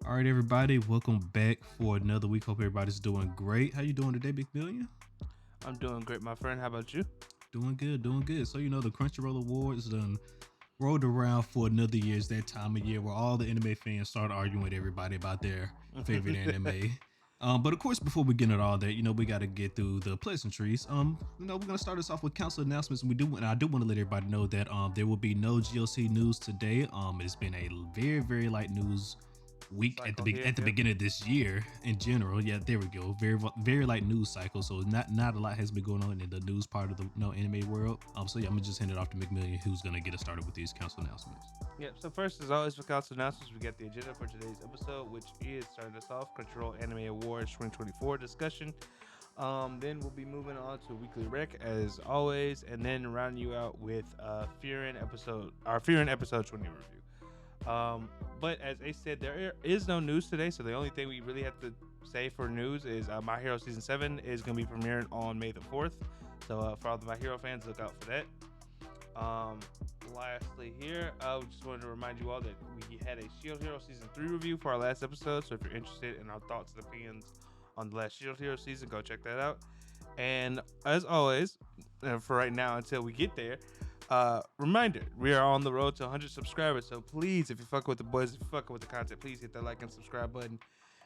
All right, everybody, welcome back for another week. Hope everybody's doing great. How you doing today, McMillian? I'm doing great, my friend. How about you? Doing good, doing good. So the Crunchyroll Awards done rolled around for another year. It's that time of year where all the anime fans start arguing with everybody about their favorite anime. But of course, before we get into all that, we got to get through the pleasantries. We're gonna start us off with council announcements. And I do want to let everybody know that there will be no GLC news today. It's been a very, very light news week at the beginning of this year in general. Yeah, there we go. Very, very light news cycle. So not a lot has been going on in the news part of the anime world. So yeah, I'm gonna just hand it off to McMillian, who's gonna get us started with these council announcements. Yep. So first, as always, for council announcements, we got the agenda for today's episode, which is starting us off Crunchyroll Anime Awards 2024 discussion. Then we'll be moving on to weekly rec as always, and then rounding you out with Frieren episode 20 review. But as Ace said, there is no news today, so the only thing we really have to say for news is My Hero Season 7 is going to be premiering on May the 4th. So for all the My Hero fans, look out for that. Lastly here, I just wanted to remind you all that we had a Shield Hero Season 3 review for our last episode, so if you're interested in our thoughts and opinions on the last Shield Hero season, go check that out. And as always, for right now until we get there, reminder, we are on the road to 100 subscribers, so please, if you fuck with the boys, if you fuck with the content, please hit that like and subscribe button.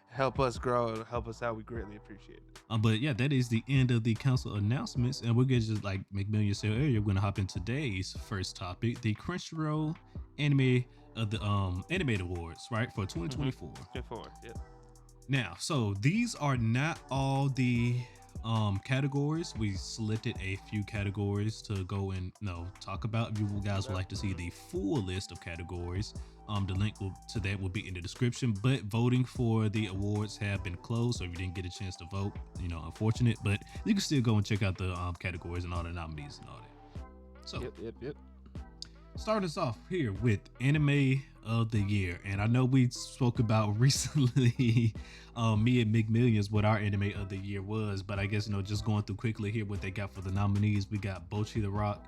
Help us grow, help us out. We greatly appreciate it. But yeah, that is the end of the council announcements, and we're gonna just like McMillian said earlier, we're gonna hop in today's first topic, the Crunchyroll Anime of the Animated Awards, right, for 2024. 24, yep. Now, so these are not all the categories. We selected a few categories to go and talk about. If you guys would like to see the full list of categories, the link to that will be in the description. But voting for the awards have been closed, so if you didn't get a chance to vote, unfortunate. But you can still go and check out the categories and all the nominees and all that. So Yep. Starting us off here with Anime of the Year. And I know we spoke about recently, me and McMillians, what our Anime of the Year was. But I guess, just going through quickly here what they got for the nominees. We got Bocchi the Rock,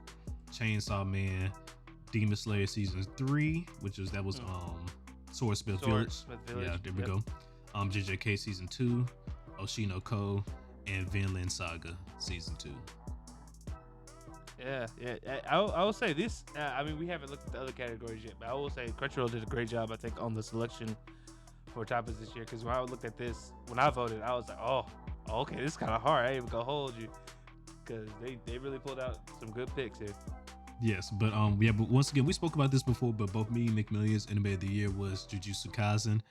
Chainsaw Man, Demon Slayer Season 3, that was Swordsmith Village. Yeah, there we go. JJK Season 2, Oshino Ko, and Vinland Saga Season 2. Yeah. I will say this. We haven't looked at the other categories yet, but I will say Crunchyroll did a great job, I think, on the selection for topics this year. Because when I looked at this, when I voted, I was like, oh, okay, this is kind of hard. I ain't even gonna hold you, because they really pulled out some good picks here. Yes, but but once again, we spoke about this before, but both me and McMillian's Anime of the Year was Jujutsu Kaisen.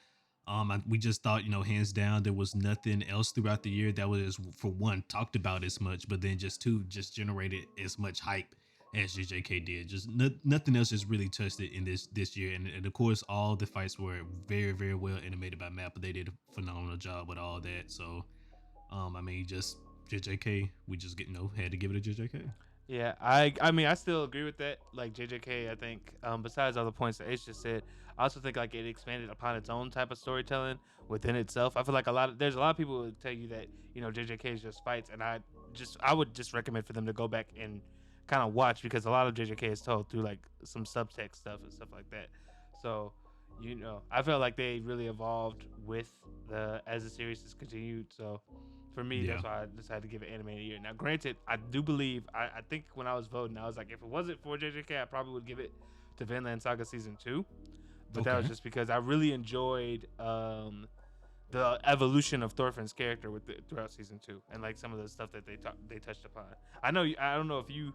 We just thought, hands down, there was nothing else throughout the year that was, for one, talked about as much, but then just two, just generated as much hype as JJK did. Just nothing else just really touched it in this year. And of course, all the fights were very, very well animated by Mappa. They did a phenomenal job with all that. So, just JJK, we just had to give it a JJK. Yeah, I still agree with that. Like JJK, I think, besides all the points that Ace just said, I also think like it expanded upon its own type of storytelling within itself. I feel like there's a lot of people who tell you that JJK is just fights, and I would just recommend for them to go back and kind of watch, because a lot of JJK is told through like some subtext stuff and stuff like that. So I felt like they really evolved as the series has continued. So for me, That's why I decided to give it Anime of the Year. Now, granted, I do believe, I think when I was voting, I was like, if it wasn't for JJK, I probably would give it to Vinland Saga Season 2. But that was just because I really enjoyed the evolution of Thorfinn's character throughout Season 2, and like some of the stuff that they touched upon. I don't know if you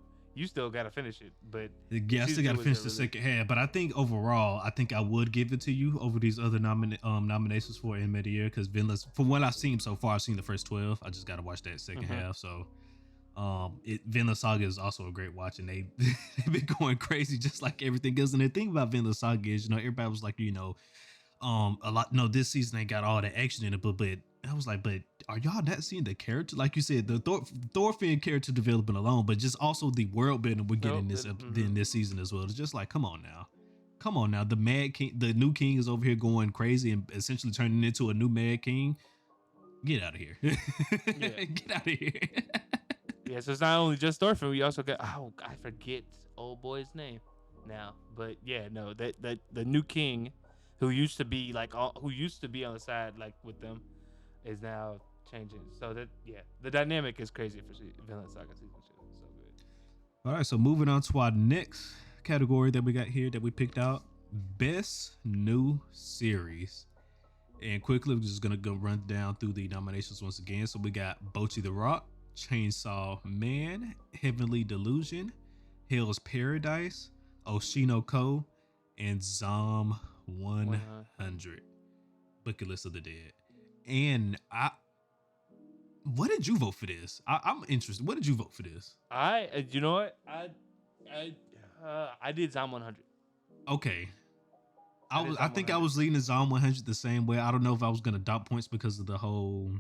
still got to finish it, but yeah, I still got to finish the second half. But I think overall, I would give it to you over these other nominations for Anime of the Year, because Vinland, from what I've seen so far, I've seen the first 12. I just got to watch that second half. So, Vinland Saga is also a great watch, and they've been going crazy just like everything else. And the thing about Vinland Saga is, everybody was like, a lot. No, this season ain't got all the action in it, but I was like, but are y'all not seeing the character? Like you said, the Thorfinn character development alone, but just also the world building we're getting in this season as well. It's just like, come on now. The Mad King, the new king, is over here going crazy and essentially turning into a new Mad King. Get out of here. Get out of here. Yeah, so it's not only just Thorfinn. We also got, I forget old boy's name now, but yeah, no, that the new king who used to be who used to be on the side like with them, is now changing. So that the dynamic is crazy for Vinland Saga season 2. So good. All right, so moving on to our next category that we got here that we picked out, best new series. And quickly, we're just gonna go run down through the nominations once again. So we got Bocchi the Rock, Chainsaw Man, Heavenly Delusion, Hell's Paradise, Oshinoko, and Zom 100. Bucket List of the Dead. And what did you vote for this? I'm interested. What did you vote for this? You know what? I did Zom 100. Okay. I think I was leaning Zom 100 the same way. I don't know if I was gonna dot points because of the whole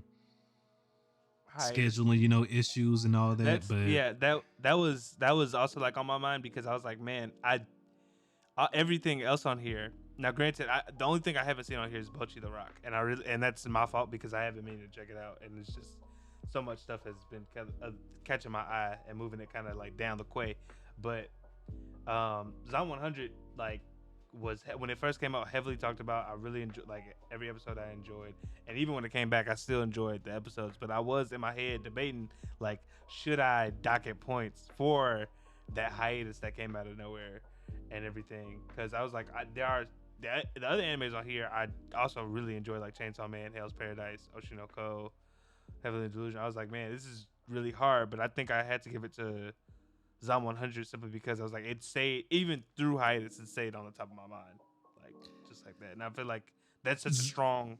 scheduling, issues and all that. That was also like on my mind because I was like, man, everything else on here. Now, granted, the only thing I haven't seen on here is Bocchi the Rock, and that's my fault because I haven't meant to check it out, and it's just so much stuff has been catching my eye and moving it kind of like down the quay. But Zom 100 was, when it first came out, heavily talked about. I really enjoyed, every episode I enjoyed, and even when it came back, I still enjoyed the episodes. But I was in my head debating should I docket points for that hiatus that came out of nowhere and everything, because I was like, the other animes on here I also really enjoy, like Chainsaw Man, Hell's Paradise, Oshinoko, Heavenly Delusion. I was like, man, this is really hard, but I think I had to give it to Zom 100 simply because I was like, it stayed, even through hiatus, it stayed on the top of my mind, just like that. And I feel like that's such a strong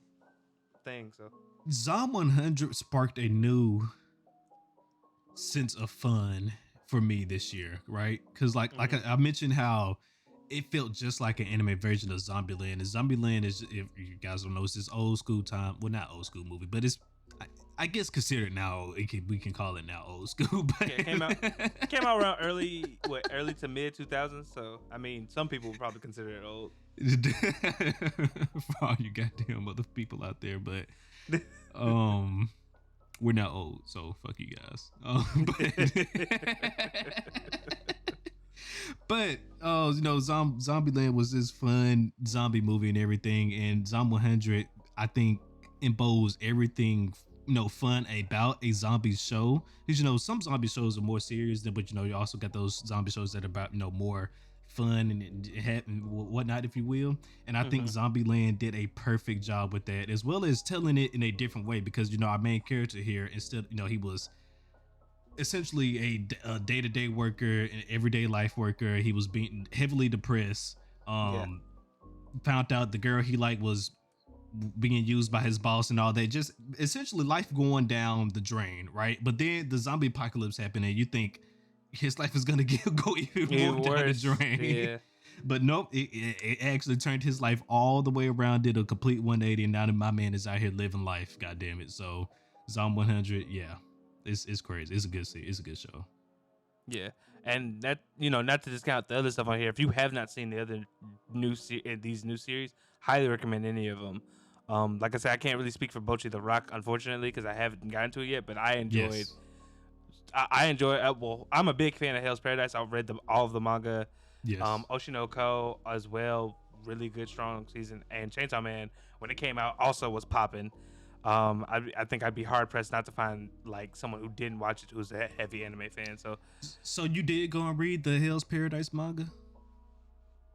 thing. So Zom 100 sparked a new sense of fun for me this year, right? Because like I mentioned how it felt just like an anime version of Zombieland. And Zombieland is, if you guys don't know, it's this old school time. Well, not old school movie, but it's, I guess, considered now. We can call it now old school. But it came out around early to mid 2000s. So I mean, some people would probably consider it old. For all you goddamn other people out there, but we're not old, so fuck you guys. But Zombieland was this fun zombie movie and everything, and Zom 100 I think embodies everything fun about a zombie show. Because some zombie shows are more serious than, but you also got those zombie shows that are about more fun and whatnot, if you will. And I think Zombieland did a perfect job with that, as well as telling it in a different way, because our main character here, instead he was essentially a day-to-day worker, an everyday life worker. He was being heavily depressed. Found out the girl he liked was being used by his boss and all that. Just essentially life going down the drain, right? But then the zombie apocalypse happened, and you think his life is gonna go even more down the drain. Yeah. But nope, it actually turned his life all the way around, did a complete 180, and now my man is out here living life. God damn it! So Zom 100, yeah. It's crazy. It's a good show. Yeah, and that not to discount the other stuff on here. If you have not seen the other these new series, highly recommend any of them. Like I said, I can't really speak for Bocchi the Rock, unfortunately, because I haven't gotten to it yet. But I enjoyed. Yes. I enjoy. Well, I'm a big fan of Hell's Paradise. I've read all of the manga. Yes. Oshinoko as well. Really good, strong season. And Chainsaw Man, when it came out, also was popping. I think I'd be hard pressed not to find someone who didn't watch it who's a heavy anime fan. So you did go and read the Hell's Paradise manga?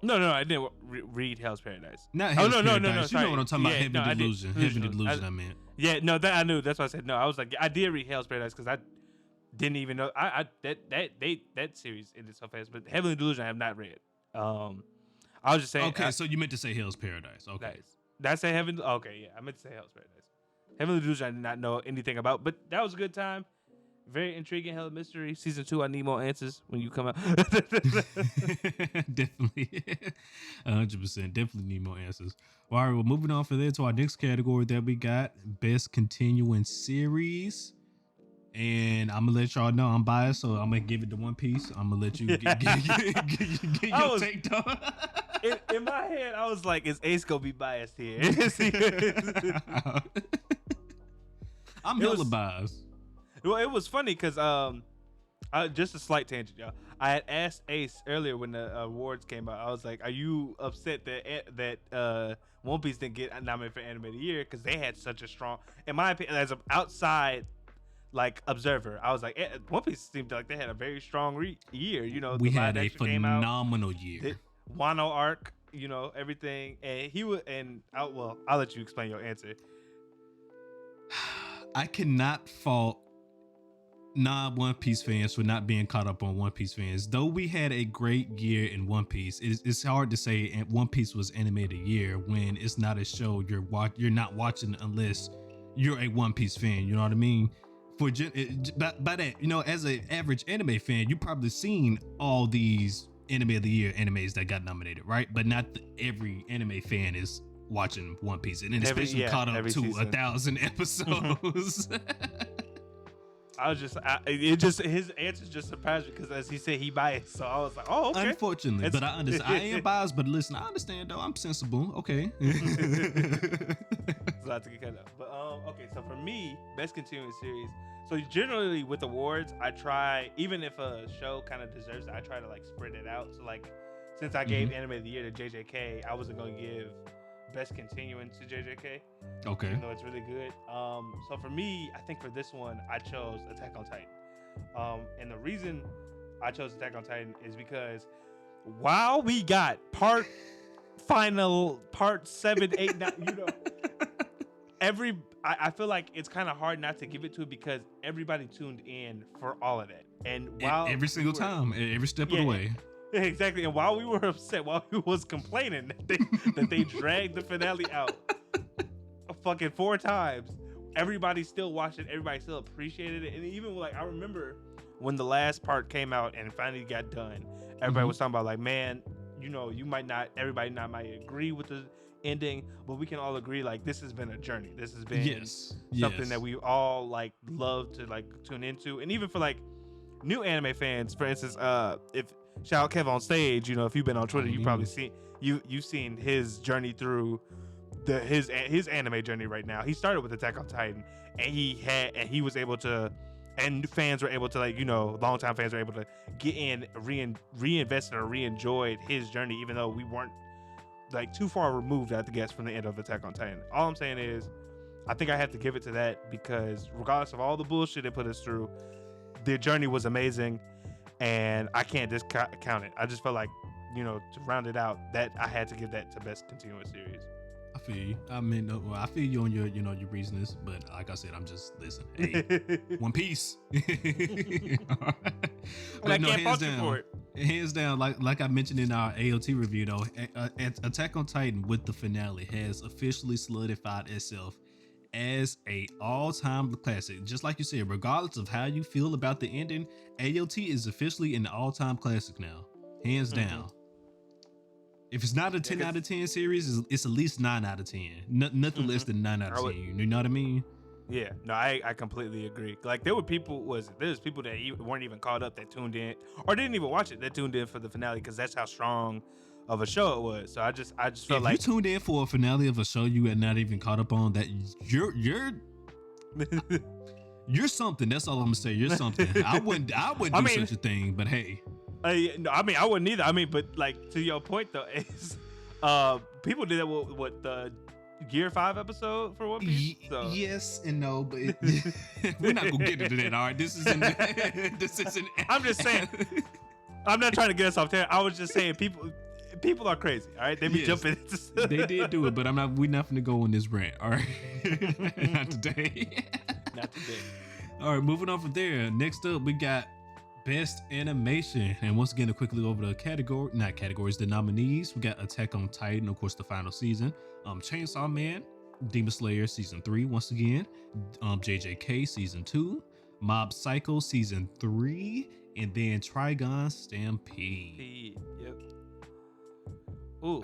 No, I didn't read Hell's Paradise. Not Hell's Paradise. No. Sorry. You know what I'm talking about? Heavy Delusion. Heavy Delusion. I meant. Yeah, no, that I knew. That's why I said no. I was like, I did read Hell's Paradise because I didn't even know. That series ended so fast. But Heavenly Delusion I have not read. I was just saying. Okay, so you meant to say Hell's Paradise. Okay. Nice. Did I say Heaven? Okay, yeah, I meant to say Hell's Paradise. Heavenly Delusion I did not know anything about, but that was a good time. Very intriguing, Hell Mystery. Season 2, I need more answers when you come out. Definitely. 100%. Definitely need more answers. Well, all right, well, moving on from there to our next category that we got, Best Continuing Series. And I'm going to let y'all know I'm biased, so I'm going to give it to One Piece. I'm going to let you get your take on. In my head, I was like, is Ace going to be biased here? I'm hella biased. Well, it was funny because Just a slight tangent, y'all. I had asked Ace earlier when the awards came out. I was like, "Are you upset that One Piece didn't get nominated for Anime of the Year because they had such a strong?" In my opinion, as an outside like observer, I was like, One Piece seemed like they had a very strong year. You know, We the had live a action came out, phenomenal year. the Wano arc, you know, everything, and he would. And I'll let you explain your answer. I cannot fault non-One Piece fans for not being caught up on One Piece fans. Though we had a great year in One Piece, it's hard to say One Piece was animated year when it's not a show you're not watching unless you're a One Piece fan. You know what I mean? By that, you know, as an average anime fan, you probably seen all these Anime of the Year animes that got nominated, right? But not every anime fan is watching One Piece, and then especially caught up to season. 1,000 episodes. His answers just surprised me because as he said he biased, so I was like, oh, okay. Unfortunately, but I understand. I am biased, but listen, I understand though. I'm sensible. Okay. So I have to get cut up. But okay. So for me, best continuing series. So generally with awards, I try, even if a show kind of deserves it, I try to like spread it out. So like, since I gave Anime of the Year to JJK, I wasn't going to give best continuing to JJK. Okay. Even though it's really good. So for me, I think for this one, I chose Attack on Titan. And the reason I chose Attack on Titan is because while we got part 7, 8, 9, you know, I feel like it's kind of hard not to give it to it because everybody tuned in for all of that. And while every single time, every step of the way. Exactly. And while we were upset, while we was complaining that they dragged the finale out fucking 4 times, everybody still watched it. Everybody still appreciated it. And even like, I remember when the last part came out and finally got done, everybody was talking about like, man, you know, everybody might agree with the ending, but we can all agree like this has been a journey. This has been something that we all like love to like tune into. And even for like new anime fans, for instance, if shout out Kev on stage, you know, if you've been on Twitter, you probably you've seen his journey through his anime journey right now. He started with Attack on Titan, and he was able to, and fans were able to, like, you know, longtime fans were able to get in, reinvested or re-enjoyed his journey, even though we weren't like too far removed, I guess, from the end of Attack on Titan. All I'm saying is, I think I have to give it to that because regardless of all the bullshit they put us through, their journey was amazing, and I can't discount it. I just felt like, you know, to round it out, that I had to give that to best continuous series. I feel you. I mean, well, I feel you on your, you know, your reasons, but like I said, I'm just listen. Hey, One Piece. But I can't fault you for it. Hands down, like I mentioned in our AOT review, though, Attack on Titan with the finale has officially solidified itself as a all-time classic. Just like you said, regardless of how you feel about the ending, AOT is officially an all-time classic now, hands down. If it's not a 10 out of 10 series, it's at least 9 out of 10. Nothing less than 9 out of 10. You know what I mean? Yeah, no, I completely agree. Like there's people that weren't even caught up that tuned in or didn't even watch it that tuned in for the finale because that's how strong of a show it was. So I just felt if like you tuned in for a finale of a show you had not even caught up on, that you're something. That's all I'm gonna say. You're something. I wouldn't do such a thing, but hey. No, I mean, I wouldn't either. I mean, but like to your point though, is people did that with the Gear 5 episode for One Piece. So. Yes and no, but we're not gonna get into that. All right, this isn't. I'm just saying. I'm not trying to get us off there. I was just saying people are crazy. All right, they be jumping. They did do it, but we're not gonna go on this rant. All right, not today. Not today. All right, moving on from there. Next up, we got Best Animation, and once again, to quickly over the nominees. We got Attack on Titan, of course, the final season. Chainsaw Man, Demon Slayer season 3, once again. JJK season 2, Mob Psycho season 3, and then Trigun Stampede. Yep. Ooh,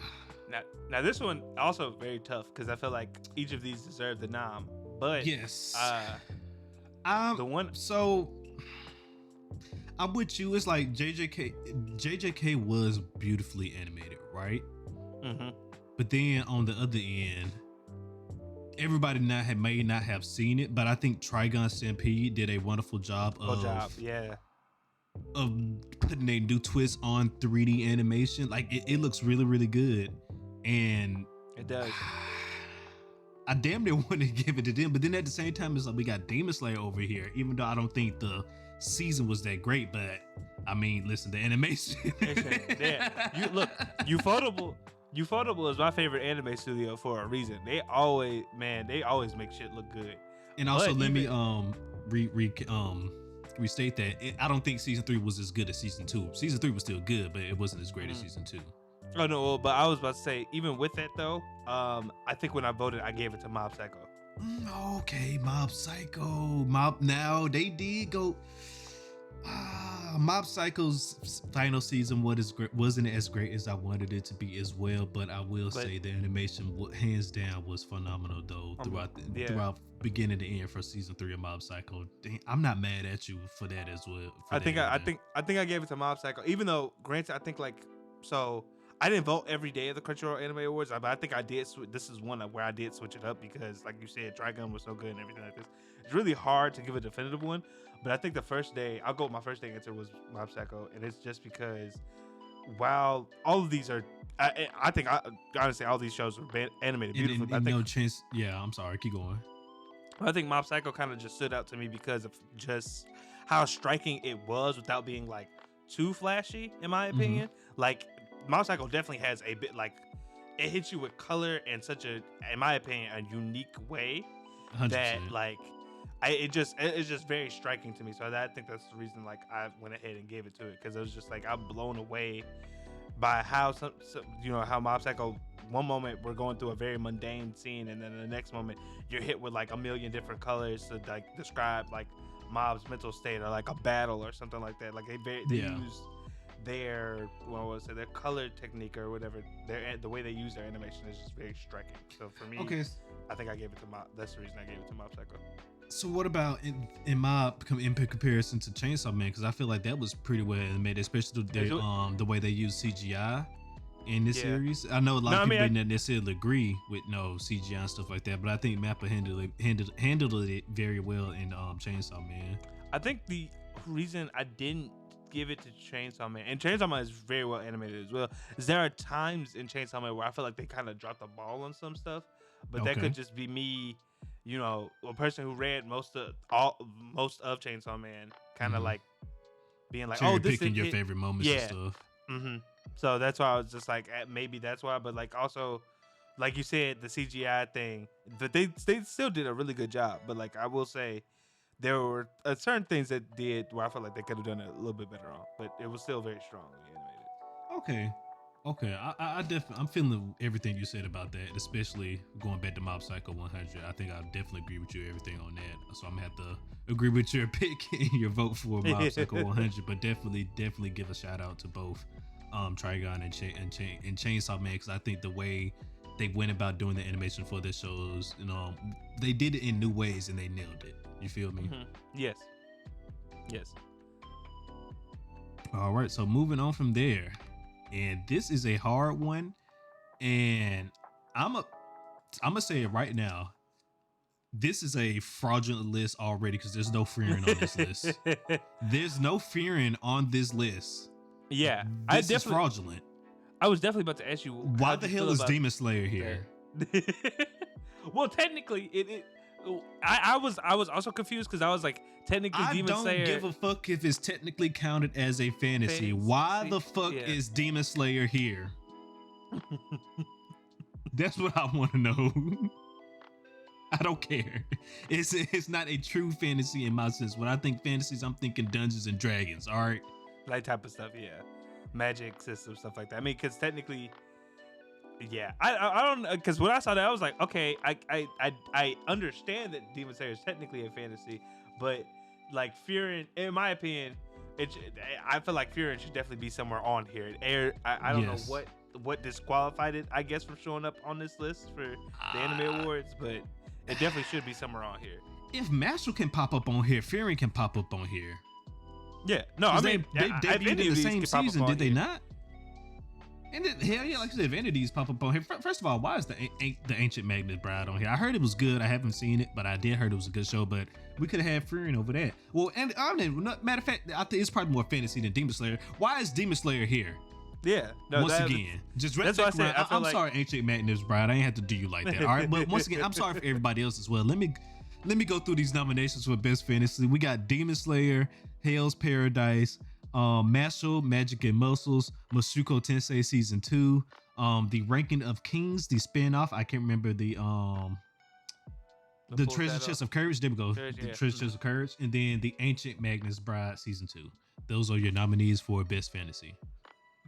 now this one also very tough because I feel like each of these deserve the nom. But yes, the one. So I'm with you. It's like JJK was beautifully animated, right? Mm-hmm. But then on the other end, everybody may not have seen it, but I think Trigun Stampede did a wonderful job of yeah. of putting a new twist on 3D animation. Like it looks really, really good. And It does. I damn near want to give it to them, but then at the same time, it's like we got Demon Slayer over here. Even though I don't think the season was that great, but I mean, listen, the animation. Yeah. You look, Ufotable is my favorite anime studio for a reason. They always make shit look good. And also, let me restate that I don't think season 3 was as good as season 2. Season 3 was still good, but it wasn't as great as season 2. Oh no, but I was about to say, even with that though, I think when I voted, I gave it to Mob Psycho. Okay, Mob Psycho. Now they did go. Mob Psycho's final season wasn't as great as I wanted it to be as well, but I will say the animation, hands down, was phenomenal though throughout beginning to end for season 3 of Mob Psycho. I'm not mad at you for that as well. I think I gave it to Mob Psycho, even though granted, I think I didn't vote every day of the Crunchyroll Anime Awards, but I think I did. This is one where I did switch it up because, like you said, Trigun was so good and everything like this. It's really hard to give a definitive one, but I think the first day, I'll go. My first day answer was Mob Psycho, and it's just because while all of these are, I think honestly all these shows were animated beautifully. And no chance. Yeah, I'm sorry. Keep going. I think Mob Psycho kind of just stood out to me because of just how striking it was without being like too flashy, in my opinion. Like Mob Psycho definitely has a bit like it hits you with color in such a, in my opinion, a unique way 100%. that like it's just very striking to me. So I think that's the reason like I went ahead and gave it to it, because it was just like I'm blown away by how how Mob Psycho, one moment we're going through a very mundane scene, and then the next moment you're hit with like a million different colors to like describe like Mob's mental state or like a battle or something like that. Like they use their their color technique or whatever, the way they use their animation is just very striking. So for me, I think I gave it to Mob. That's the reason I gave it to Mob Psycho. So what about in comparison to Chainsaw Man? Because I feel like that was pretty well animated, especially the way they use CGI in this series. I know a lot of people may not necessarily agree with CGI and stuff like that, but I think Mappa handled it very well in Chainsaw Man. I think the reason I didn't give it to Chainsaw Man, and Chainsaw Man is very well animated as well, is there are times in Chainsaw Man where I feel like they kind of dropped the ball on some stuff, but that could just be me, a person who read most of Chainsaw Man, kind of like being like, picking your favorite moments and stuff. So that's why I was just like, maybe that's why. But like also, like you said, the CGI thing, that they still did a really good job. But like I will say, there were certain things that did where I felt like they could have done it a little bit better on, but it was still very strongly animated. Okay. I definitely, I'm feeling everything you said about that, especially going back to Mob Psycho 100. I think I definitely agree with you everything on that. So I'm gonna have to agree with your pick and your vote for Mob Psycho 100, but definitely give a shout out to both Trigun and Chainsaw Man, because I think the way they went about doing the animation for their shows, they did it in new ways and they nailed it. You feel me? Yes. All right, so moving on from there, and this is a hard one, and I'm gonna say it right now. This is a fraudulent list already because there's no Frieren on this list. There's no Frieren on this list. Yeah, this is fraudulent. I was definitely about to ask you, why the hell is Demon Slayer here? Well, technically, I was also confused because I was like, technically Demon Slayer. I don't give a fuck if it's technically counted as a fantasy. Why the fuck is Demon Slayer here? That's what I want to know. I don't care. It's not a true fantasy in my sense. When I think fantasies, I'm thinking Dungeons and Dragons. All right, that type of stuff. Yeah, magic system, stuff like that. I mean, because technically. Yeah, I don't, because when I saw that, I was like, okay, I understand that Demon Slayer is technically a fantasy, but like Frieren, in my opinion, I feel like Frieren should definitely be somewhere on here. I don't know what disqualified it, I guess, from showing up on this list for the Anime Awards, but it definitely should be somewhere on here. If Mastral can pop up on here, Frieren can pop up on here. Yeah, no, I mean, they debuted in the same season, did they not? And then, hell yeah, like I said, if any of these pop up on here, first of all, why is the Ancient Magnus Bride on here? I heard it was good. I haven't seen it, but I did heard it was a good show. But we could have had Frieren over that. Well, and I don't know, matter of fact, I think it's probably more fantasy than Demon Slayer. Why is Demon Slayer here? Yeah. No, Once again, just that's why I said, I'm sorry, Ancient Magnus Bride. I ain't have to do you like that. All right, but once again, I'm sorry for everybody else as well. Let me go through these nominations for Best Fantasy. We got Demon Slayer, Hell's Paradise, Mashle, Magic and Muscles, Mushoku Tensei Season 2, the Ranking of Kings, the spin-off. I can't remember the Treasure Chest of Courage. There we go. Treasure Chest of Courage. And then the Ancient Magnus Bride Season 2. Those are your nominees for Best Fantasy.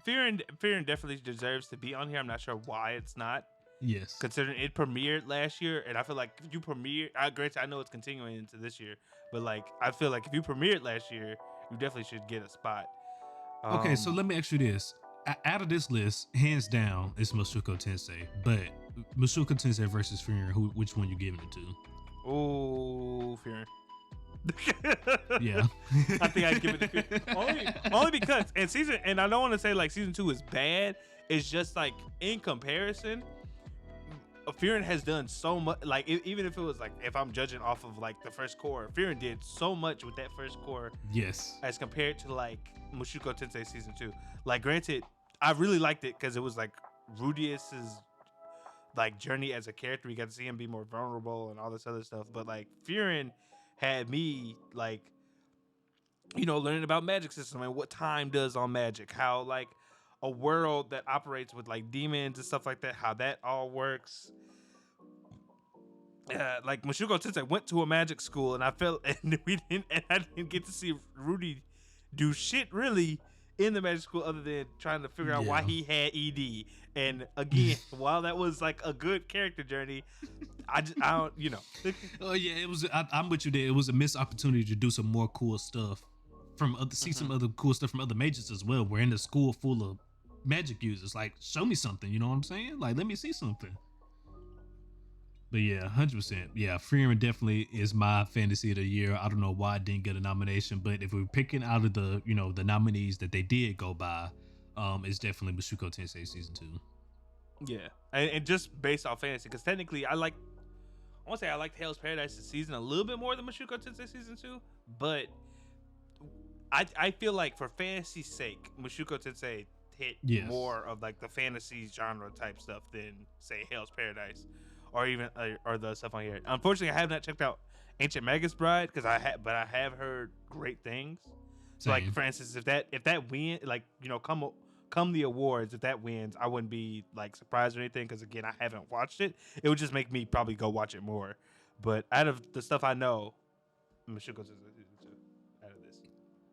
Frieren definitely deserves to be on here. I'm not sure why it's not. Yes. Considering it premiered last year, and I feel like if you granted, I know it's continuing into this year, but like I feel like if you premiered last year, you definitely should get a spot. Okay, so let me ask you this. Out of this list, hands down, it's Mushoku Tensei. But Mushoku Tensei versus Frieren, which one you giving it to? Oh, Frieren. Yeah. I think I'd give it to Frieren. Only because, and I don't want to say like season 2 is bad. It's just like in comparison, Frieren has done so much. Like even if it was like, if I'm judging off of like the first core, Frieren did so much with that first core. Yes. As compared to like Mushoku Tensei season 2. Like granted, I really liked it because it was like Rudeus's like journey as a character. We got to see him be more vulnerable and all this other stuff. But like Frieren had me like, you know, learning about magic system and what time does on magic, how like a world that operates with like demons and stuff like that, how that all works. Like Mushoku Tensei went to a magic school, and I felt and I didn't get to see Rudy do shit really in the magic school other than trying to figure out why he had ED. And again, while that was like a good character journey, I don't, you know. Oh yeah, it was. I'm with you there. It was a missed opportunity to do some more cool stuff see some other cool stuff from other majors as well. We're in a school full of magic users. Like, show me something. You know what I'm saying? Like, let me see something. But yeah, 100%. Yeah, Frieren definitely is my fantasy of the year. I don't know why I didn't get a nomination, but if we're picking out of the, you know, the nominees that they did go by, it's definitely Mushoku Tensei season 2. Yeah, and just based off fantasy, because technically I want to say I liked Hell's Paradise season a little bit more than Mushoku Tensei season 2, but I feel like for fantasy's sake, Mushoku Tensei hit more of like the fantasy genre type stuff than say Hell's Paradise. Or even or the stuff on here. Unfortunately, I have not checked out Ancient Magus Bride because I have heard great things. So like for instance, if that win, like, you know, come the awards, if that wins, I wouldn't be like surprised or anything because again, I haven't watched it. It would just make me probably go watch it more. But out of the stuff I know, Mushoku Tensei season 2 out of this.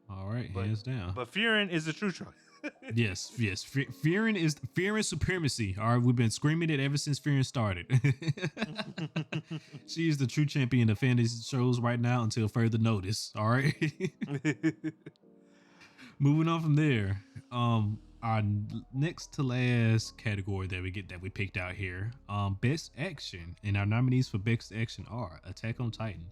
All right, hands down. But Frieren is the true choice. yes. Frieren Supremacy. All right, we've been screaming it ever since Frieren started. She is the true champion of fantasy shows right now until further notice. All right. Moving on from there, our next to last category that we picked out here, best action, and our nominees for best action are Attack on Titan,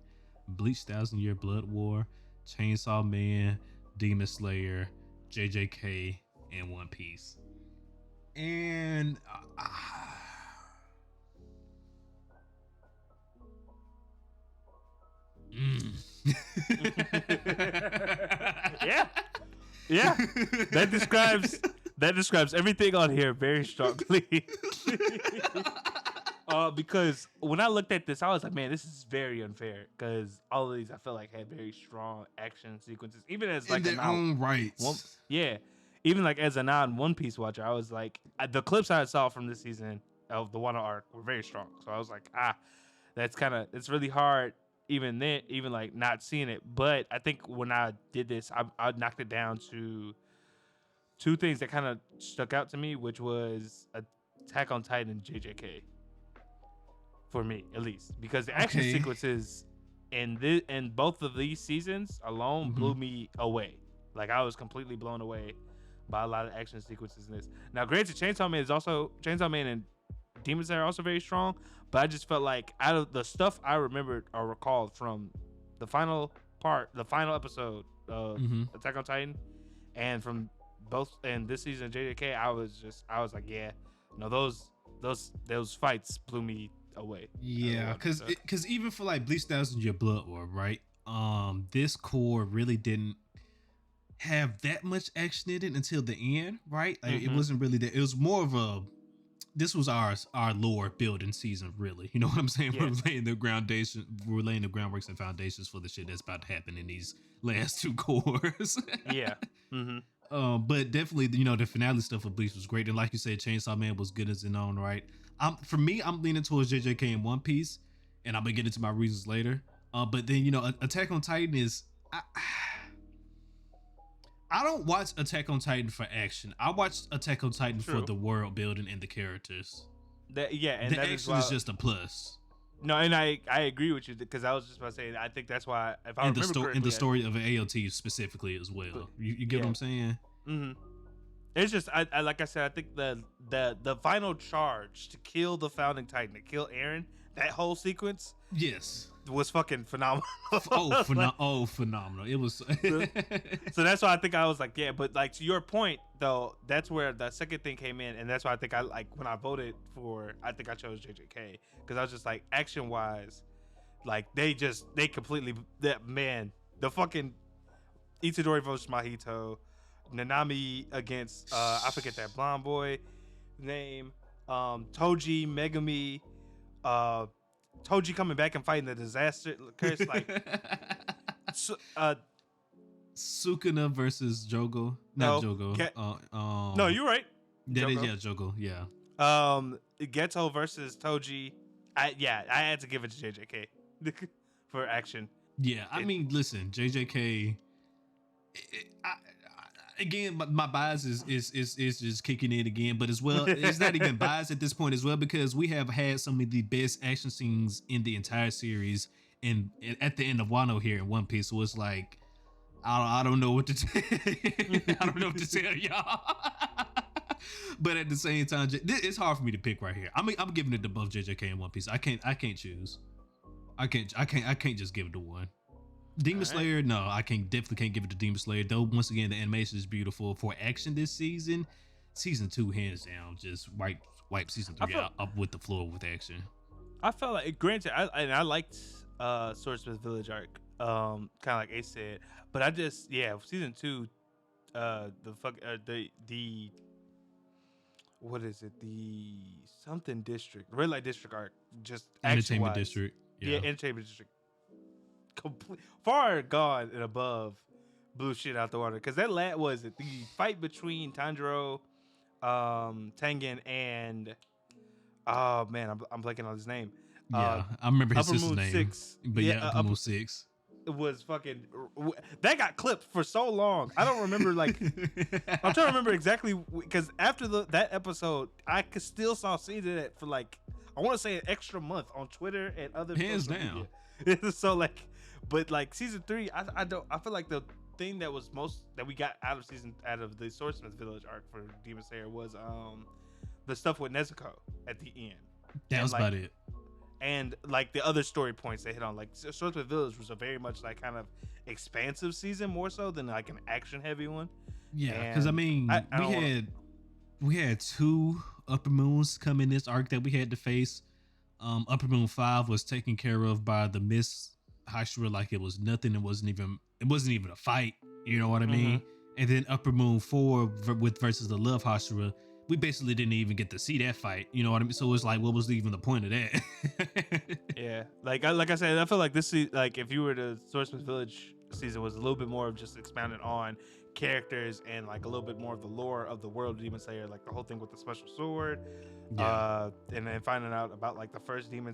Bleach 1000-Year Blood War, Chainsaw Man, Demon Slayer, JJK, and One Piece. And yeah, that describes everything on here very strongly. Because when I looked at this, I was like, man, this is very unfair. Because all of these, I felt like had very strong action sequences, even as like in their own rights. Even like as a non-One Piece watcher, I was like, the clips I saw from this season of the Wano arc were very strong. So I was like, it's really hard even then, even like not seeing it. But I think when I did this, I knocked it down to two things that kind of stuck out to me, which was Attack on Titan and JJK. For me, at least, because the action sequences in both of these seasons alone blew me away. Like I was completely blown away by a lot of action sequences in this. Now, granted, Chainsaw Man and Demon Slayer are also very strong, but I just felt like out of the stuff I remembered or recalled from the final episode of Attack on Titan, and from both and this season of JJK, I was like, yeah, no, those fights blew me away. Yeah, because even for like Bleach Thousand Year Blood War, right? This core really didn't have that much action in it until the end, right? Like it wasn't really that. It was more of a. This was our lore building season, really. You know what I'm saying? Yeah. We're laying the groundworks and foundations for the shit that's about to happen in these last two cores. Yeah. But definitely, the finale stuff of Bleach was great, and like you said, Chainsaw Man was good as an own right. For me, I'm leaning towards JJK and One Piece, and I'm gonna get into my reasons later. But then Attack on Titan is. I don't watch Attack on Titan for action. I watch Attack on Titan for the world building and the characters. And the action is just a plus. No, and I agree with you because I was just about to say I think that's why if I remember correctly, in the story of AOT specifically as well. You get what I'm saying? Mm-hmm. It's just I like I said, I think the final charge to kill the founding Titan, to kill Eren, that whole sequence, yes, was fucking phenomenal. Phenomenal. It was. So that's why I think I was like, yeah, but like to your point though, that's where the second thing came in, and that's why I think I like when I voted for, I think I chose JJK because I was just like action wise, like they completely the fucking Itadori versus Mahito, Nanami against I forget that blonde boy name, Toji, Megami, Toji coming back and fighting the disaster curse, like Sukuna versus Jogo. Not Jogo. No, you're right. Jogo. Yeah. Geto versus Toji. I had to give it to JJK for action. Yeah, I mean, listen, JJK. Again, my bias is just kicking in again, but as well, it's not even bias at this point as well because we have had some of the best action scenes in the entire series, and at the end of Wano here in One Piece, so it's like I don't know what to tell I don't know what to tell y'all. But at the same time, it's hard for me to pick right here. I'm giving it to both JJK and One Piece. I can't choose. I can't just give it to one. Demon Slayer, no, definitely can't give it to Demon Slayer. Though once again, the animation is beautiful for action this season. Season 2, hands down, just wipe season 3 up with the floor with action. I felt like, granted, I liked Swordsmith Village arc, kind of like Ace said, but I just season 2, the what is it? The something district, Red Light District arc, just Entertainment District. Yeah, Entertainment District. Far gone and above blew shit out the water because that was it. The fight between Tanjiro, Tengen, and oh man, I'm blanking on his name. Yeah, I remember his sister's name. 6. But Upper Moon 6. It was fucking that got clipped for so long. I don't remember like I'm trying to remember exactly because after that episode, I still saw scenes of that for like I want to say an extra month on Twitter and other hands down. Media. So like. But like season 3, I feel like the thing that was most that we got out of the Swordsmith Village arc for Demon Slayer was the stuff with Nezuko at the end. That was about it. And like the other story points they hit on, like Swordsmith Village was a very much like kind of expansive season more so than like an action heavy one. Yeah, because I mean we had 2 Upper Moons come in this arc that we had to face. Upper Moon 5 was taken care of by the Miss Hashira like it was nothing. It wasn't even a fight. You know what I mean? And then Upper Moon 4 versus the Love Hashira, we basically didn't even get to see that fight. You know what I mean? So it's like, what was even the point of that? Yeah, like I said, I feel like this like if you were to Swordsmith Village season was a little bit more of just expounded on characters and like a little bit more of the lore of the world of Demon Slayer, like the whole thing with the special sword, and then finding out about like the first Demon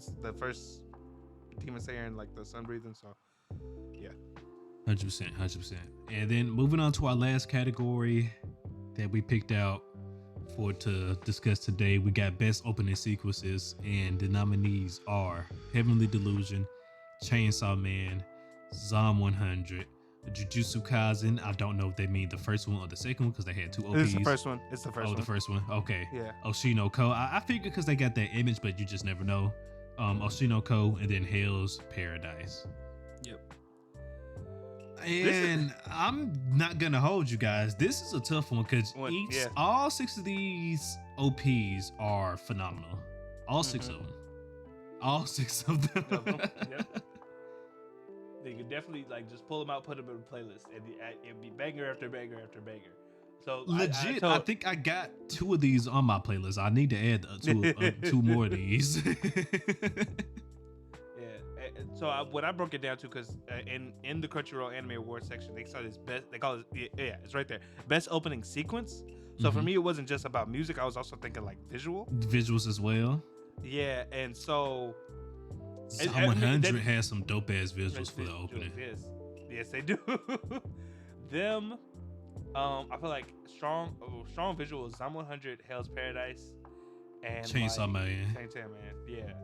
Slayer and like the sun breathing. So yeah, 100%. And then moving on to our last category that we picked out to discuss today, we got best opening sequences, and the nominees are Heavenly Delusion, Chainsaw Man, Zom 100, Jujutsu Kaisen. I don't know if they mean the first one or the second one because they had 2 OPs. It's the first one. The first one. Okay. Yeah. Oshinoko. I figured because they got that image, but you just never know. Oshinoko, and then Hell's Paradise. Yep. This is And I'm not gonna hold you guys. This is a tough one because one. Yeah. all six of these OPs are phenomenal. All six Mhm. of them. All six of them. Of 'em, yep. They could definitely like just pull them out, put them in a playlist, and it'd be banger after banger after banger. So Legit, I I think I got two of these on my playlist. I need to add two more of these. Yeah. So what I broke it down to, because in the Crunchyroll Anime Awards section, they saw this best. They call it yeah, it's right there. Best opening sequence. So for me, it wasn't just about music. I was also thinking like visual. Visuals as well. Yeah, and so Zom 100 has some dope ass visuals for the opening. Yes, they do. Them, I feel like strong visuals. Zom 100, Hell's Paradise, and Chainsaw Man. Chainsaw Man, yeah.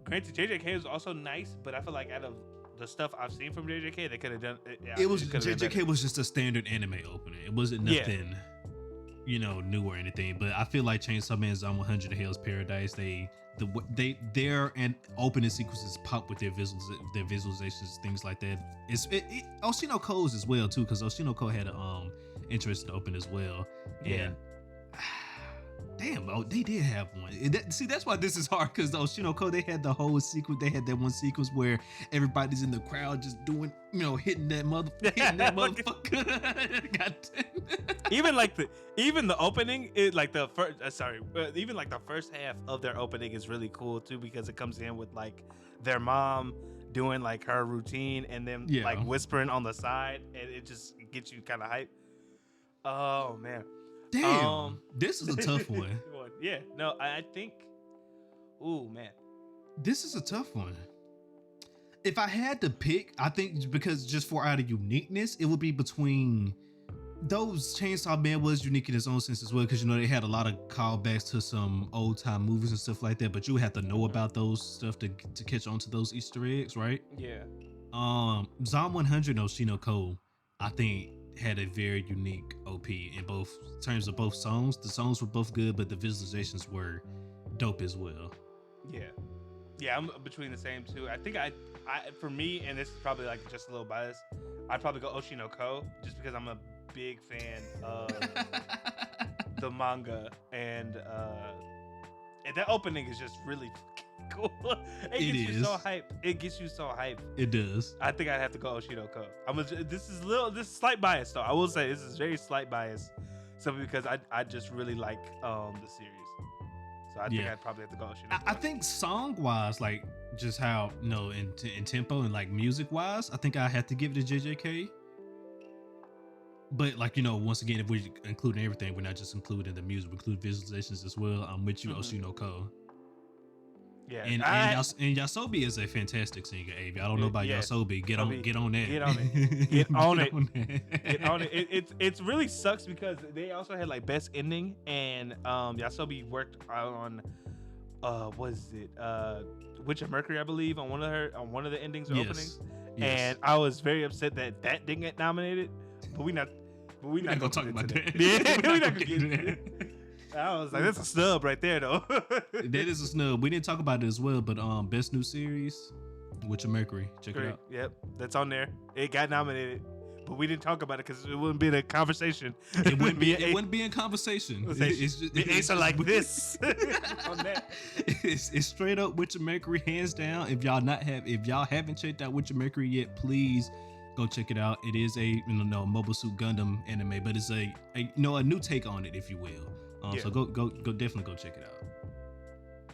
Granted, JJK was also nice, but I feel like out of the stuff I've seen from JJK, they could have done. It was JJK was just a standard anime opening. It wasn't nothing, new or anything. But I feel like Chainsaw Man, Zom 100, Hell's Paradise, their and opening sequences pop with their visualizations, things like that. Oshino Ko's as well too, because Oshino Ko had an interesting open as well. And damn, they did have one. See, that's why this is hard, because Oshino Ko, they had the whole sequence. They had that one sequence where everybody's in the crowd just doing, hitting that motherfucker. God damn. even the opening, even like the first half of their opening is really cool too, because it comes in with like their mom doing like her routine and then like whispering on the side, and it just gets you kind of hype. Oh man. Damn, this is a tough one. Yeah, no, I think. Ooh, man, this is a tough one. If I had to pick, I think because just for out of uniqueness, it would be between those. Chainsaw Man was unique in its own sense as well, because they had a lot of callbacks to some old time movies and stuff like that. But you would have to know about those stuff to catch on to those Easter eggs, right? Yeah. Zom 100 and Oshino Ko, I think, had a very unique OP in both terms of both songs. The songs were both good, but the visualizations were dope as well. Yeah, I'm between the same two. I think I for me, and this is probably like just a little bias, I'd probably go Oshino Ko, just because I'm a big fan of the manga, and that opening is just really cool. It gets you so hyped. It gets you so hyped. It does. I think I'd have to go Oshino Ko. This is slight bias though. I will say this is very slight bias, simply because I just really like the series. So I think I'd probably have to go Oshino Ko. I think song wise, like just how in tempo and like music wise, I think I have to give it to JJK. But like once again, if we're including everything, we're not just including the music, we include visualizations as well. I'm with you, Oshino Ko. Yeah, and Yasobi is a fantastic singer. Avi, I don't know about Yasobi. Get on that. Get on it. Get on it. It really sucks because they also had like best ending, and Yasobi worked on what is it? Witch of Mercury, I believe, on one of the endings or openings. Yes. And I was very upset that didn't get nominated. But we're not gonna talk about that. Yeah, we're not gonna get into that. I was like, that's a snub right there, though. That is a snub. We didn't talk about it as well, but best new series, Witch of Mercury. Check it out. Yep, that's on there. It got nominated, but we didn't talk about it because it wouldn't be in a conversation. It wouldn't be. It wouldn't be in conversation. It's like this. On that. It's straight up Witch of Mercury, hands down. If y'all haven't checked out Witch of Mercury yet, please go check it out. It is a Mobile Suit Gundam anime, but it's a new take on it, if you will. So go definitely go check it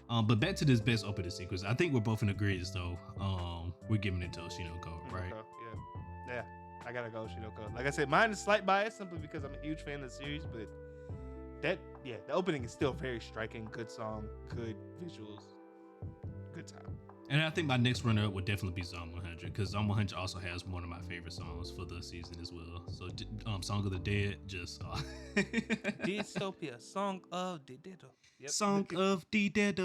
out. But back to this best opening sequence. I think we're both in agreement though. We're giving it to Oshino Ko, right? Yeah. I gotta go Oshino Ko. Like I said, mine is slight bias simply because I'm a huge fan of the series, but the opening is still very striking. Good song, good visuals, good time. And I think my next runner up would definitely be Zom 100, because Zom 100 also has one of my favorite songs for the season as well. So, Song of the Dead, just Dystopia, Song of the Dead. Yep. Song of the Dead.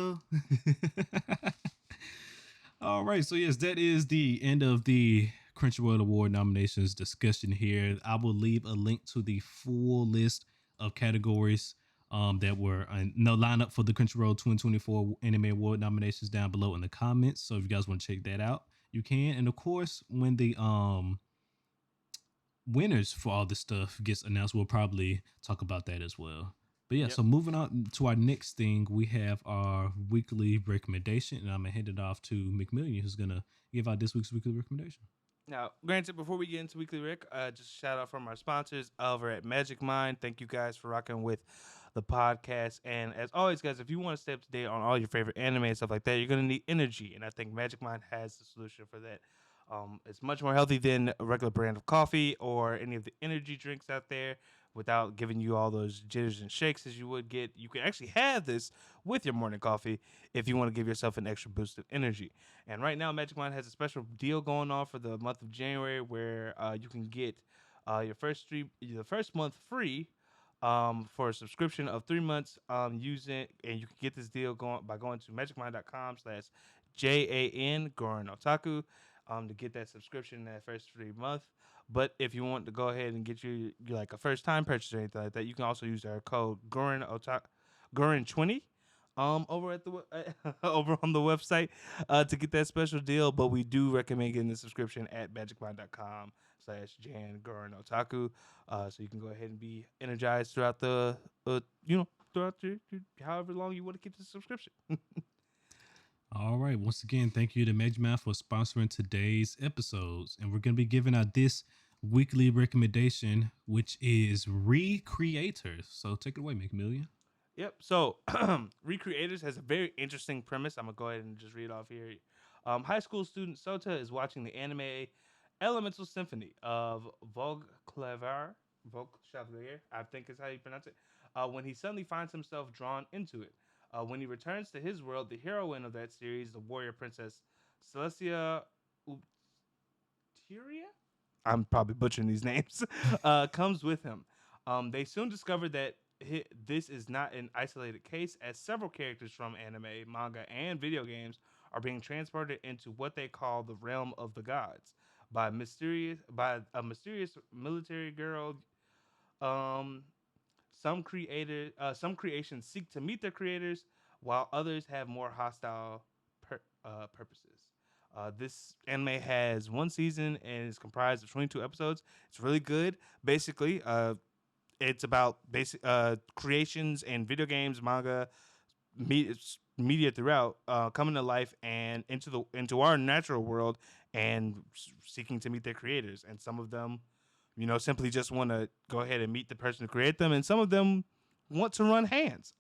All right, so yes, that is the end of the Crunchyroll Award nominations discussion here. I will leave a link to the full list of categories that were lined up for the Crunchyroll 2024 Anime Award nominations down below in the comments. So if you guys want to check that out, you can. And of course, when the winners for all this stuff gets announced, we'll probably talk about that as well. But yeah, Yep. so moving on to our next thing, we have our weekly recommendation, and I'm gonna hand it off to McMillian, who's gonna give out this week's weekly recommendation. Now, granted, before we get into Weekly Rick, just a shout out from our sponsors over at Magic Mind. Thank you guys for rocking with the podcast. And as always, guys, if you want to stay up to date on all your favorite anime and stuff like that, you're going to need energy. And I think Magic Mind has the solution for that. It's much more healthy than a regular brand of coffee or any of the energy drinks out there without giving you all those jitters and shakes as you would get. You can actually have this with your morning coffee if you want to give yourself an extra boost of energy. And right now, Magic Mind has a special deal going on for the month of January where you can get the first month free for a subscription of 3 months using, and you can get this deal going by going to magicmind.com/JAN Gurren Otaku to get that subscription that first free month. But if you want to go ahead and get you like a first time purchase or anything like that, you can also use our code Gurren20 over at the over on the website to get that special deal. But we do recommend getting the subscription at magicmind.com/Jan Gurren Otaku, so you can go ahead and be energized throughout the throughout however long you want to keep the subscription. All right. Once again, thank you to Magic Mind for sponsoring today's episodes. And we're going to be giving out this weekly recommendation, which is Recreators. So take it away, McMillian. Yep. So, Recreators has a very interesting premise. I'm gonna go ahead and just read off here. High school student Sota is watching the anime Elemental Symphony of Vogue Chevalier, I think is how you pronounce it. When he suddenly finds himself drawn into it. When he returns to his world, the heroine of that series, the warrior princess Celestia Uptiria, I'm probably butchering these names, comes with him. They soon discover that this is not an isolated case, as several characters from anime, manga, and video games are being transported into what they call the realm of the gods by a mysterious military girl. Um, some creations seek to meet their creators, while others have more hostile purposes. This anime has one season and is comprised of 22 episodes. It's really good. Basically, it's about basic creations and video games, manga, media throughout coming to life and into our natural world and seeking to meet their creators. And some of them, simply just want to go ahead and meet the person who created them, and some of them want to run hands,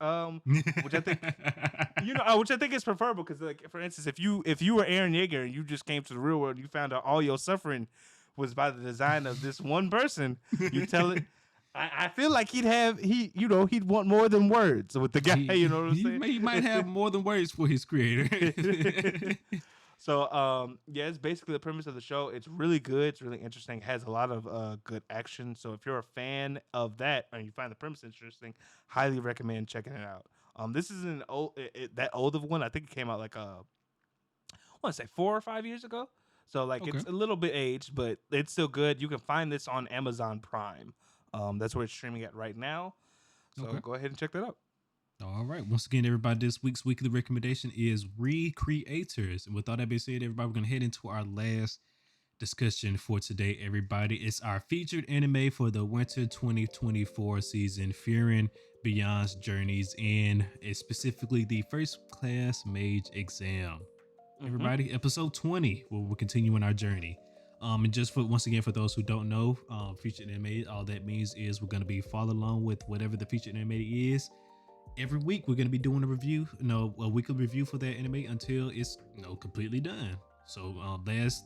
which I think, which I think is preferable because, like, for instance, if you were Aaron Yeager and you just came to the real world, and you found out all your suffering was by the design of this one person, you tell it. I feel like he'd want more than words with the guy. You know what I'm saying? He might have more than words for his creator. So, it's basically the premise of the show. It's really good. It's really interesting. It has a lot of good action. So if you're a fan of that and you find the premise interesting, highly recommend checking it out. This is an that old of one. I think it came out like I want to say 4 or 5 years ago. So like It's a little bit aged, but it's still good. You can find this on Amazon Prime. That's where it's streaming at right now. So go ahead and check that out. All right. Once again, everybody, this week's weekly recommendation is Recreators. And with all that being said, everybody, we're going to head into our last discussion for today, everybody. It's our featured anime for the winter 2024 season, Frieren Beyond's Journeys In. It's specifically the First Class Mage Exam. Everybody, episode 20, where we're continuing our journey. And just once again, for those who don't know, featured anime, all that means is we're going to be following along with whatever the featured anime is. Every week, we're going to be doing a weekly review for that anime until it's completely done. So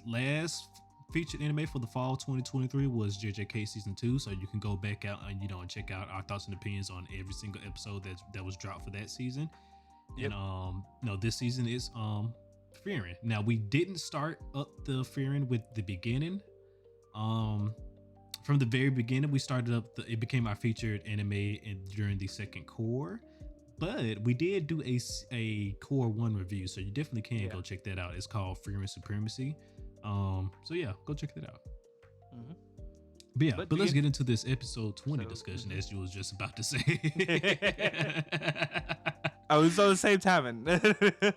last featured anime for the fall 2023 was JJK season 2. So you can go back out and and check out our thoughts and opinions on every single episode that was dropped for that season. Yep. And this season is Frieren. Now, we didn't start up the Frieren with the beginning. From the very beginning, we started up. It became our featured anime during the second core, but we did do a core 1 review, so you definitely can go check that out. It's called Frieren Supremacy. So yeah, go check that out. But let's get into this episode 20 discussion, as you was just about to say. I was on the same time. But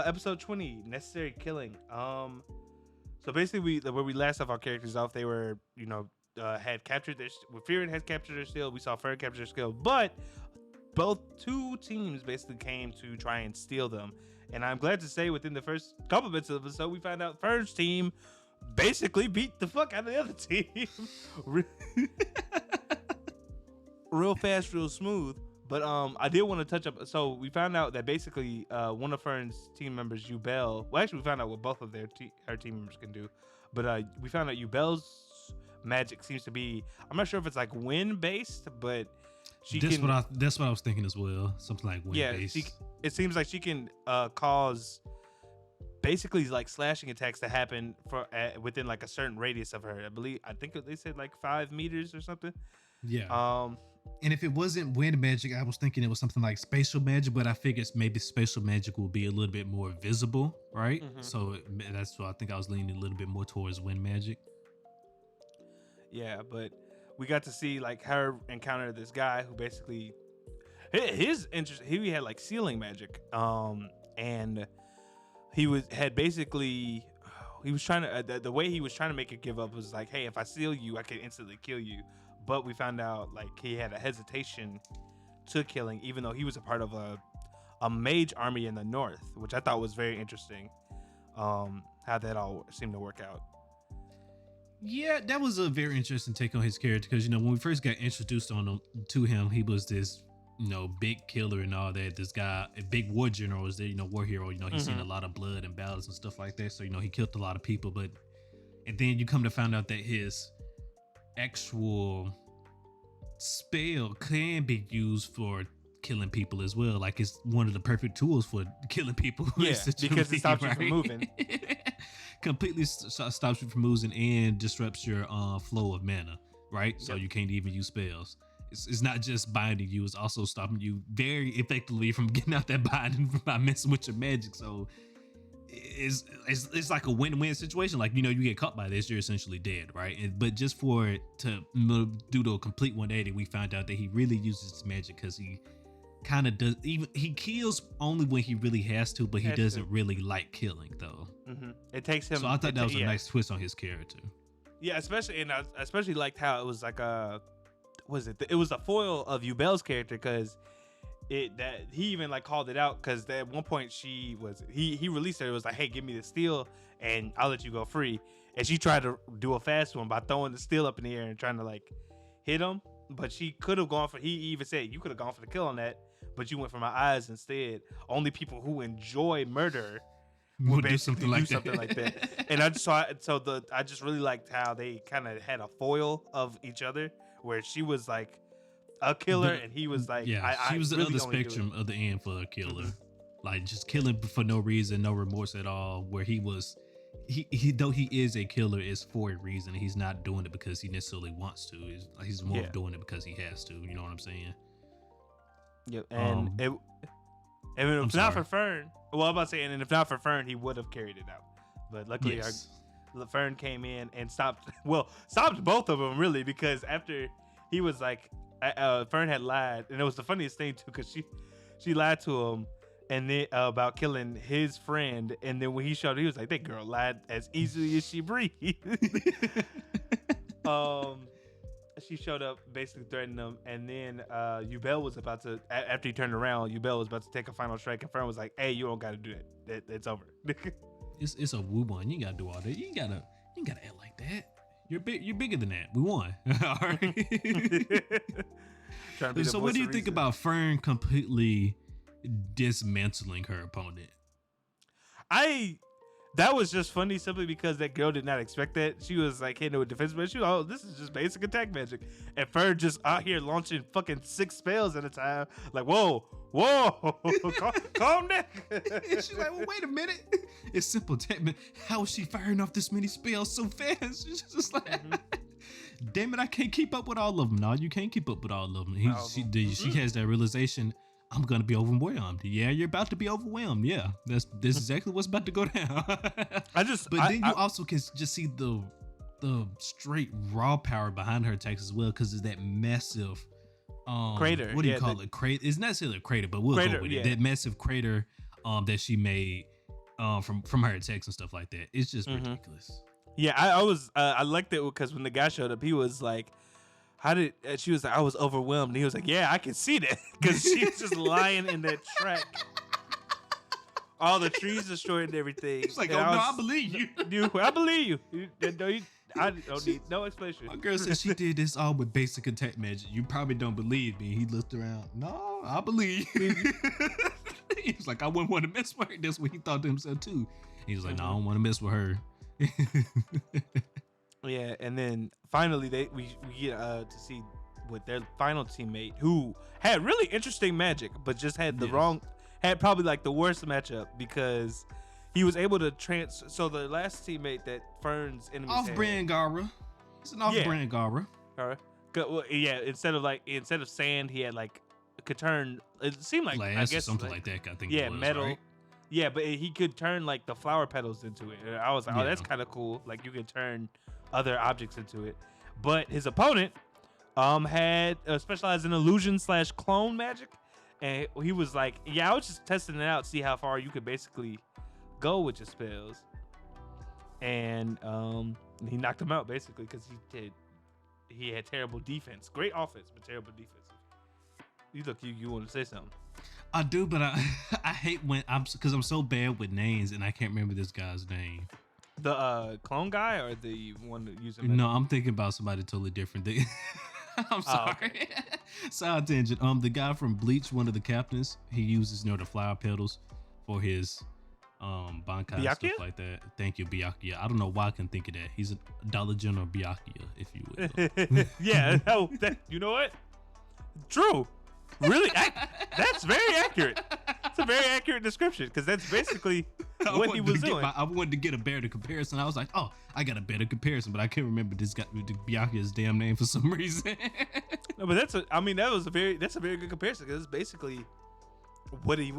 episode 20, Necessary Killing. So basically, where we last left our characters off, they were, had captured their Frieren has captured their shield. We saw Frieren capture their shield, but both two teams basically came to try and steal them. And I'm glad to say, within the first couple minutes of the episode, we found out first team basically beat the fuck out of the other team, real fast, real smooth. But I did want to touch up. So we found out that basically one of Fern's team members, Yubel. Well, actually, we found out what both of her team members can do. But we found out Yubel's magic seems to be. I'm not sure if it's like wind based, but that's what I was thinking as well. Something like wind based. Yeah, it seems like she can cause basically like slashing attacks to happen for within like a certain radius of her. I think they said like 5 meters or something. Yeah. And if it wasn't wind magic, I was thinking it was something like spatial magic, but I figured maybe spatial magic will be a little bit more visible, right? Mm-hmm. So that's why I think I was leaning a little bit more towards wind magic. Yeah, but we got to see like her encounter this guy who basically his interest. He had like sealing magic, and he was trying to the way he was trying to make it give up was like, hey, if I seal you, I can instantly kill you. But we found out like he had a hesitation to killing, even though he was a part of a mage army in the north, which I thought was very interesting. How that all seemed to work out. Yeah, that was a very interesting take on his character because, when we first got introduced to him, he was this, big killer and all that. This guy, a big war general, was there, war hero. He's seen a lot of blood and battles and stuff like that. So, he killed a lot of people. And then you come to find out that his actual spell can be used for killing people as well. Like it's one of the perfect tools for killing people. Yeah, because it stops you from moving. Completely stops you from moving and disrupts your flow of mana, right? So you can't even use spells. It's not just binding you, it's also stopping you very effectively from getting out that binding by messing with your magic. So it's like a win-win situation. Like, you get caught by this, you're essentially dead, right? But just for it to do the complete 180, we found out that he really uses his magic because he kind of does. Even he kills only when he really has to, but he doesn't really like killing though. Mm-hmm. It takes him. So I thought that was a nice twist on his character. Yeah, especially I especially liked how it was like it was a foil of Yubel's character because he even like called it out because at one point he released her. It was like, hey, give me the steel and I'll let you go free. And she tried to do a fast one by throwing the steel up in the air and trying to like hit him. But she could have gone for. He even said you could have gone for the kill on that, but you went for my eyes instead. Only people who enjoy murder would do something like that. And I just really liked how they kind of had a foil of each other, where she was like a killer and he was like, she was the other spectrum of the end for a killer, like just killing for no reason, no remorse at all. Where he though he is a killer, is for a reason. He's not doing it because he necessarily wants to. He's more doing it because he has to. You know what I'm saying? Yep. And if not for Fern, well, I'm about to say, and if not for Fern, he would have carried it out. But luckily, Fern came in and stopped both of them really, because after he was like, Fern had lied, and it was the funniest thing too, because she lied to him. And then about killing his friend, and then when he showed, he was like, "That girl lied as easily as she breathed." She showed up, basically threatening him, and then Yubel was about to. After he turned around, Yubel was about to take a final strike, and Fern was like, "Hey, you don't got to do that. It's over." It's a woo one. You ain't gotta do all that. You ain't gotta act like that. You're bigger than that. We won. All right. So what do you think about Fern completely dismantling her opponent? That was just funny simply because that girl did not expect that. She was like hitting it with defense, but she was, oh, this is just basic attack magic. And Fern just out here launching fucking 6 spells at a time. Like, whoa, calm down. She's like, well, wait a minute. It's simple attack. How is she firing off this many spells so fast? She's just like, damn it, I can't keep up with all of them. No, you can't keep up with all of them. She has that realization. I'm gonna be overwhelmed. Yeah, you're about to be overwhelmed. Yeah, this is exactly what's about to go down. You also can just see the straight raw power behind her attacks as well, because it's that massive crater. What do you call it? Crater. It's not necessarily a crater, but we'll go with it. That massive crater that she made from her attacks and stuff like that. It's just ridiculous. Yeah, I was I liked it because when the guy showed up, he was like, "How did?" She was like, "I was overwhelmed." And he was like, "Yeah, I can see that," because she was just lying in that track, all the trees destroyed and everything. He's like, And "Oh no, I was, believe you." I believe you. I don't need no explanation. My girl said she did this all with basic attack magic. You probably don't believe me. He looked around. No, I believe you. He was like, I wouldn't want to mess with her. That's what he thought to himself too. He was like, no, I don't want to mess with her. Yeah, and then finally we get to see with their final teammate who had really interesting magic, but just had the wrong, had probably like the worst matchup because he was able to so the last teammate that Fern's enemies Off-brand Gara. It's an off-brand Gara. All right. Well, yeah, instead of sand, he had like could turn. It seemed like glass, I guess or something like that. I think. Yeah, it was, metal. Right? Yeah, but he could turn like the flower petals into it. And I was like, oh, Yeah. that's kind of cool. Like you could turn other objects into it. But his opponent had specialized in illusion / clone magic, and he was like, yeah, I was just testing it out, see how far you could basically go with your spells. And he knocked him out basically because he had terrible defense, great offense, but terrible defense. You want to say something? I do, but I hate when because I'm so bad with names and I can't remember this guy's name. The clone guy or the one that used No, I'm thinking about somebody totally different. I'm sorry. Okay. Side tangent. The guy from Bleach, one of the captains, he uses the flower petals for his bankai and stuff like that. Thank you, Byakuya. I don't know why I can think of that. He's a Dollar General Byakuya, if you will. Yeah. No, you know what? True. Really? That's very accurate. It's a very accurate description because that's basically what he was doing. I wanted to get a better comparison. I was like, oh, I got a better comparison, but I can't remember this guy, Byakuya's damn name for some reason. No, but that's a very good comparison because it's basically what he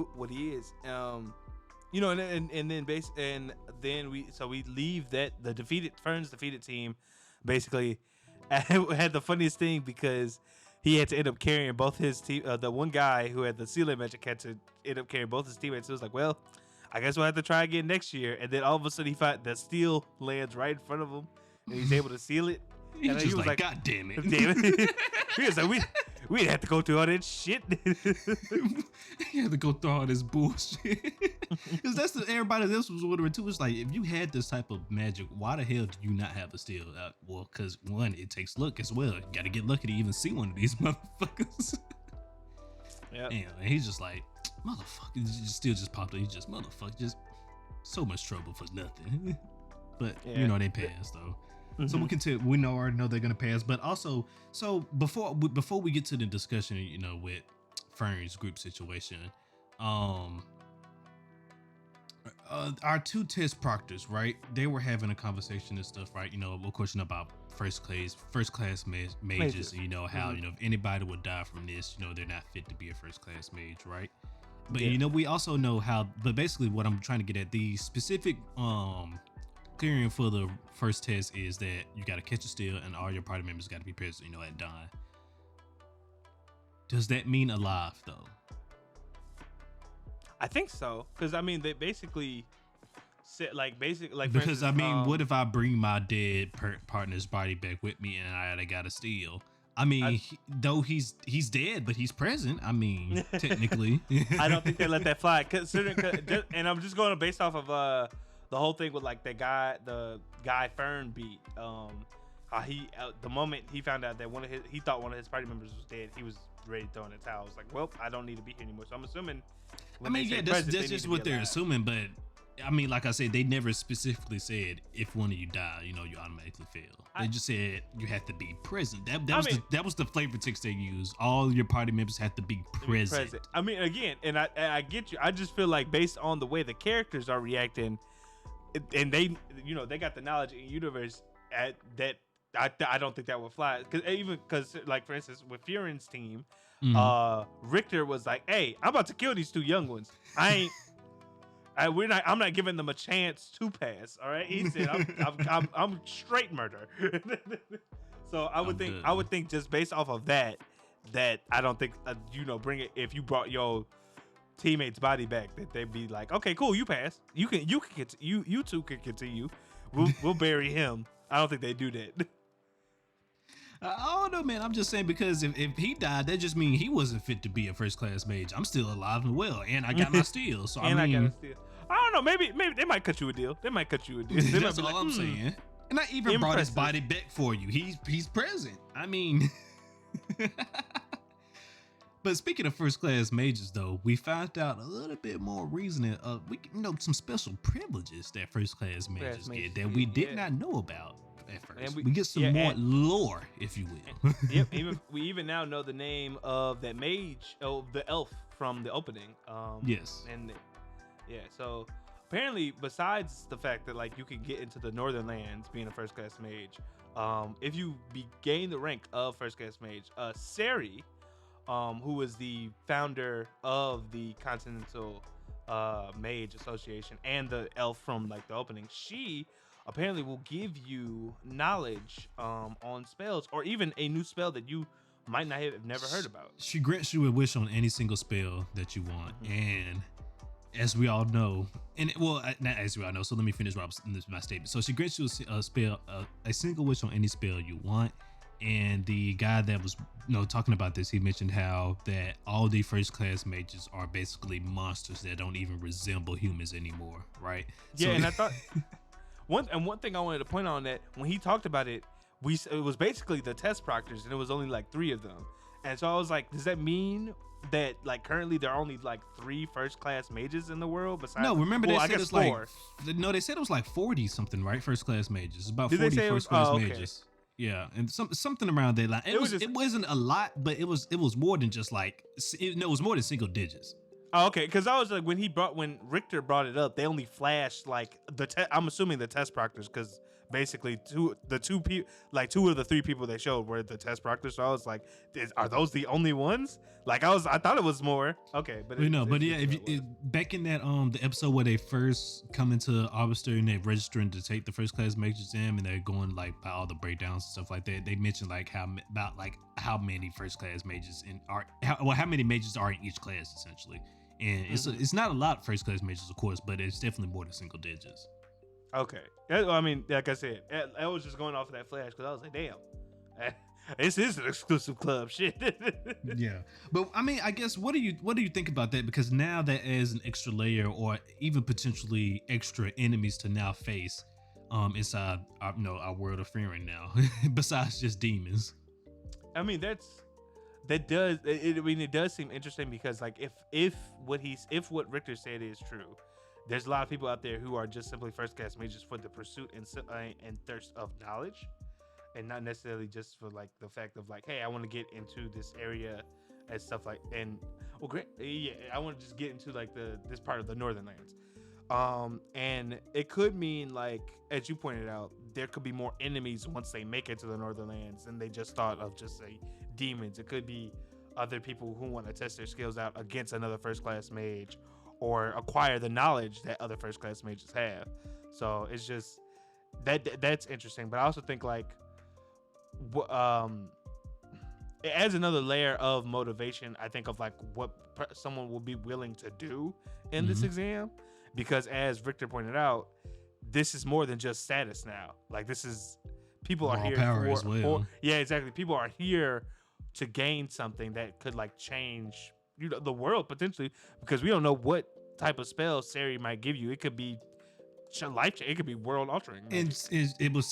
is. You know, and then we leave that the Fern's defeated team basically had the funniest thing because he had to end up carrying both his team. The one guy who had the ceiling magic had to end up carrying both his teammates. So it was like, well, I guess we'll have to try again next year. And then all of a sudden he found the steel lands right in front of him and he's able to seal it. He was like, God damn it. Damn it. He was like, we'd have to go through all that shit. He had to go through all this bullshit. Because that's everybody else was wondering too. It's like, if you had this type of magic, why the hell do you not have a steel? Well, because one, it takes luck as well. You got to get lucky to even see one of these motherfuckers. Yeah. And he's just like, motherfucker, still just popped up. He's just, motherfucker, just so much trouble for nothing. But, you know, they passed though. Mm-hmm. So we continue. We already know they're gonna pass, but also, so before we get to the discussion, you know, with Fern's group situation, our two test proctors, right? They were having a conversation and stuff, right? You know, a question about first class mages. You know how you know if anybody would die from this, you know they're not fit to be a first class mage, right? But you know we also know how. But basically, what I'm trying to get at, the specific clearing for the first test is that you got to catch a steal and all your party members got to be present, you know, at dawn. Does that mean alive though? I think so, because I mean they basically said because instance, I mean, what if I bring my dead partner's body back with me and I got to steal? I mean, though he's dead, but he's present. I mean, technically, I don't think they let that fly. And I'm just going based off of the whole thing with like the guy Fern beat. How he the moment he found out that he thought one of his party members was dead, he was ready to throw in the towel. I was like, well, I don't need to be here anymore. So I'm assuming. I mean, yeah, that's just what they're assuming, but. I mean, like I said, they never specifically said if one of you die, you know, you automatically fail. They just said you have to be present. That was the flavor text they used. All your party members have to be present. I mean, again, and I get you. I just feel like based on the way the characters are reacting, and they, you know, they got the knowledge in universe that I don't think that would fly. Because like for instance, with Frieren's team, Richter was like, "Hey, I'm about to kill these two young ones. I'm not giving them a chance to pass. All right," he said, "I'm straight murder." So I would think just based off of that I don't think you know, bring it if you brought your teammate's body back, that they'd be like, okay, cool, you pass. You two can continue. we'll bury him. I don't think they do that. I don't know, man. I'm just saying because if he died, that just means he wasn't fit to be a first class mage. I'm still alive and well, and I got my steel. So and I mean, I got a steal. I don't know. Maybe they might cut you a deal. They might cut you a deal. They that's might be all like, I'm saying. And I even brought his body back for you. He's present. I mean, but speaking of first class mages, though, we found out a little bit more reasoning of some special privileges that first class mages get that we did not know about at first. And we get some more lore, if you will. Yep. We even now know the name of that mage, the elf from the opening. Yes. And so apparently, besides the fact that like you can get into the Northern Lands being a first class mage, if you gain the rank of first class mage, Sari, who is the founder of the Continental Mage Association and the elf from like the opening, she apparently will give you knowledge on spells or even a new spell that you might not have never heard about. She grants you a wish on any single spell that you want, and as we all know, not as we all know, so let me finish my statement. So she grants you a single wish on any spell you want. And the guy that was talking about this, he mentioned how that all the first class mages are basically monsters that don't even resemble humans anymore, right? Yeah, and I thought one thing I wanted to point on that when he talked about it, it was basically the test proctors, and it was only like 3 of them. And so I was like, does that mean that like currently there are only like 3 first class mages in the world besides? No, remember they said it's 4. They said it was like 40 something, right? First class mages. It's about 40 first class mages. Yeah, and something around that line. It wasn't a lot, but it was more than just like it was more than single digits. Oh, okay, because I was like when Richter brought it up, they only flashed like I'm assuming the test proctors, because basically two of the 3 people they showed were the test proctors. So I was like, are those the only ones? Like I thought it was more. Okay, but back in that the episode where they first come into Arbiter and they're registering to take the first class mage exam and they're going like by all the breakdowns and stuff like that, they mentioned like how many first class mages how many mages are in each class essentially, and it's not a lot of first class mages of course, but it's definitely more than single digits. Okay. I mean, like I said, I was just going off of that flash because I was like, damn, this is an exclusive club shit. Yeah. But I mean, I guess, what do you think about that? Because now that adds an extra layer or even potentially extra enemies to now face inside our world of Frieren now, besides just demons. I mean, it does seem interesting because like if what Richter said is true, there's a lot of people out there who are just simply first class mages for the pursuit and thirst of knowledge, and not necessarily just for like the fact of like, hey, I want to get into this area and stuff like, and well, great, yeah, I want to just get into like this part of the Northern Lands. And it could mean like, as you pointed out, there could be more enemies once they make it to the Northern Lands than they just thought of just say demons. It could be other people who want to test their skills out against another first class mage, or acquire the knowledge that other first class mages have. So it's just that's interesting. But I also think like it adds another layer of motivation, I think, of like what someone will be willing to do in this exam, because as Richter pointed out, this is more than just status now. Like this is people are here power as well. Yeah, exactly. People are here to gain something that could like change the world potentially, because we don't know what type of spell Sari might give you. It could be life change. It could be world altering. And it was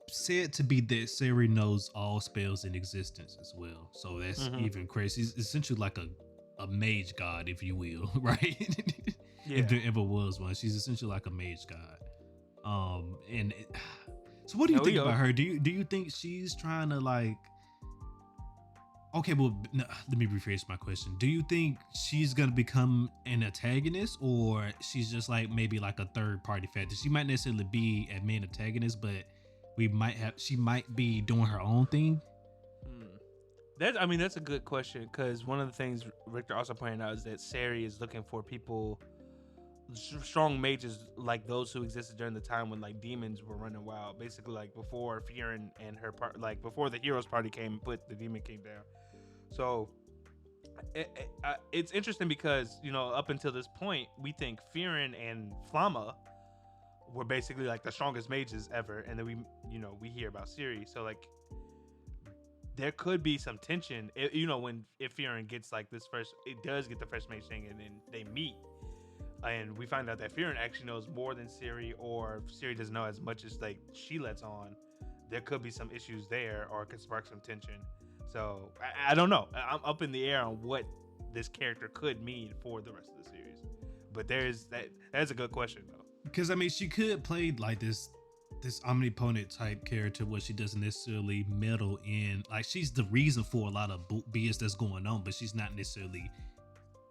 said to be that Sari knows all spells in existence as well. So that's even crazy. It's essentially like a mage god, if you will, right? Yeah. If there ever was one, she's essentially like a mage god. So what do you think about her? Do you think she's trying to like? Okay, well, no, let me rephrase my question. Do you think she's gonna become an antagonist, or she's just like maybe like a third party factor? She might necessarily be a main antagonist, but she might be doing her own thing. That's a good question, because one of the things Richter also pointed out is that Sari is looking for people, strong mages like those who existed during the time when like demons were running wild, basically like before Frieren and her part, like before the heroes party came and put the demon king down. So it's interesting because up until this point we think Frieren and Flamma were basically like the strongest mages ever, and then we hear about Siri. So like there could be some tension, when if Frieren gets like this first, it does get the first mage thing, and then they meet, and we find out that Frieren actually knows more than Siri, or Siri doesn't know as much as like she lets on. There could be some issues there, or it could spark some tension. So I don't know. I'm up in the air on what this character could mean for the rest of the series. But that's a good question though. Because I mean, she could play like this omnipotent type character where she doesn't necessarily meddle in, like, she's the reason for a lot of BS that's going on, but she's not necessarily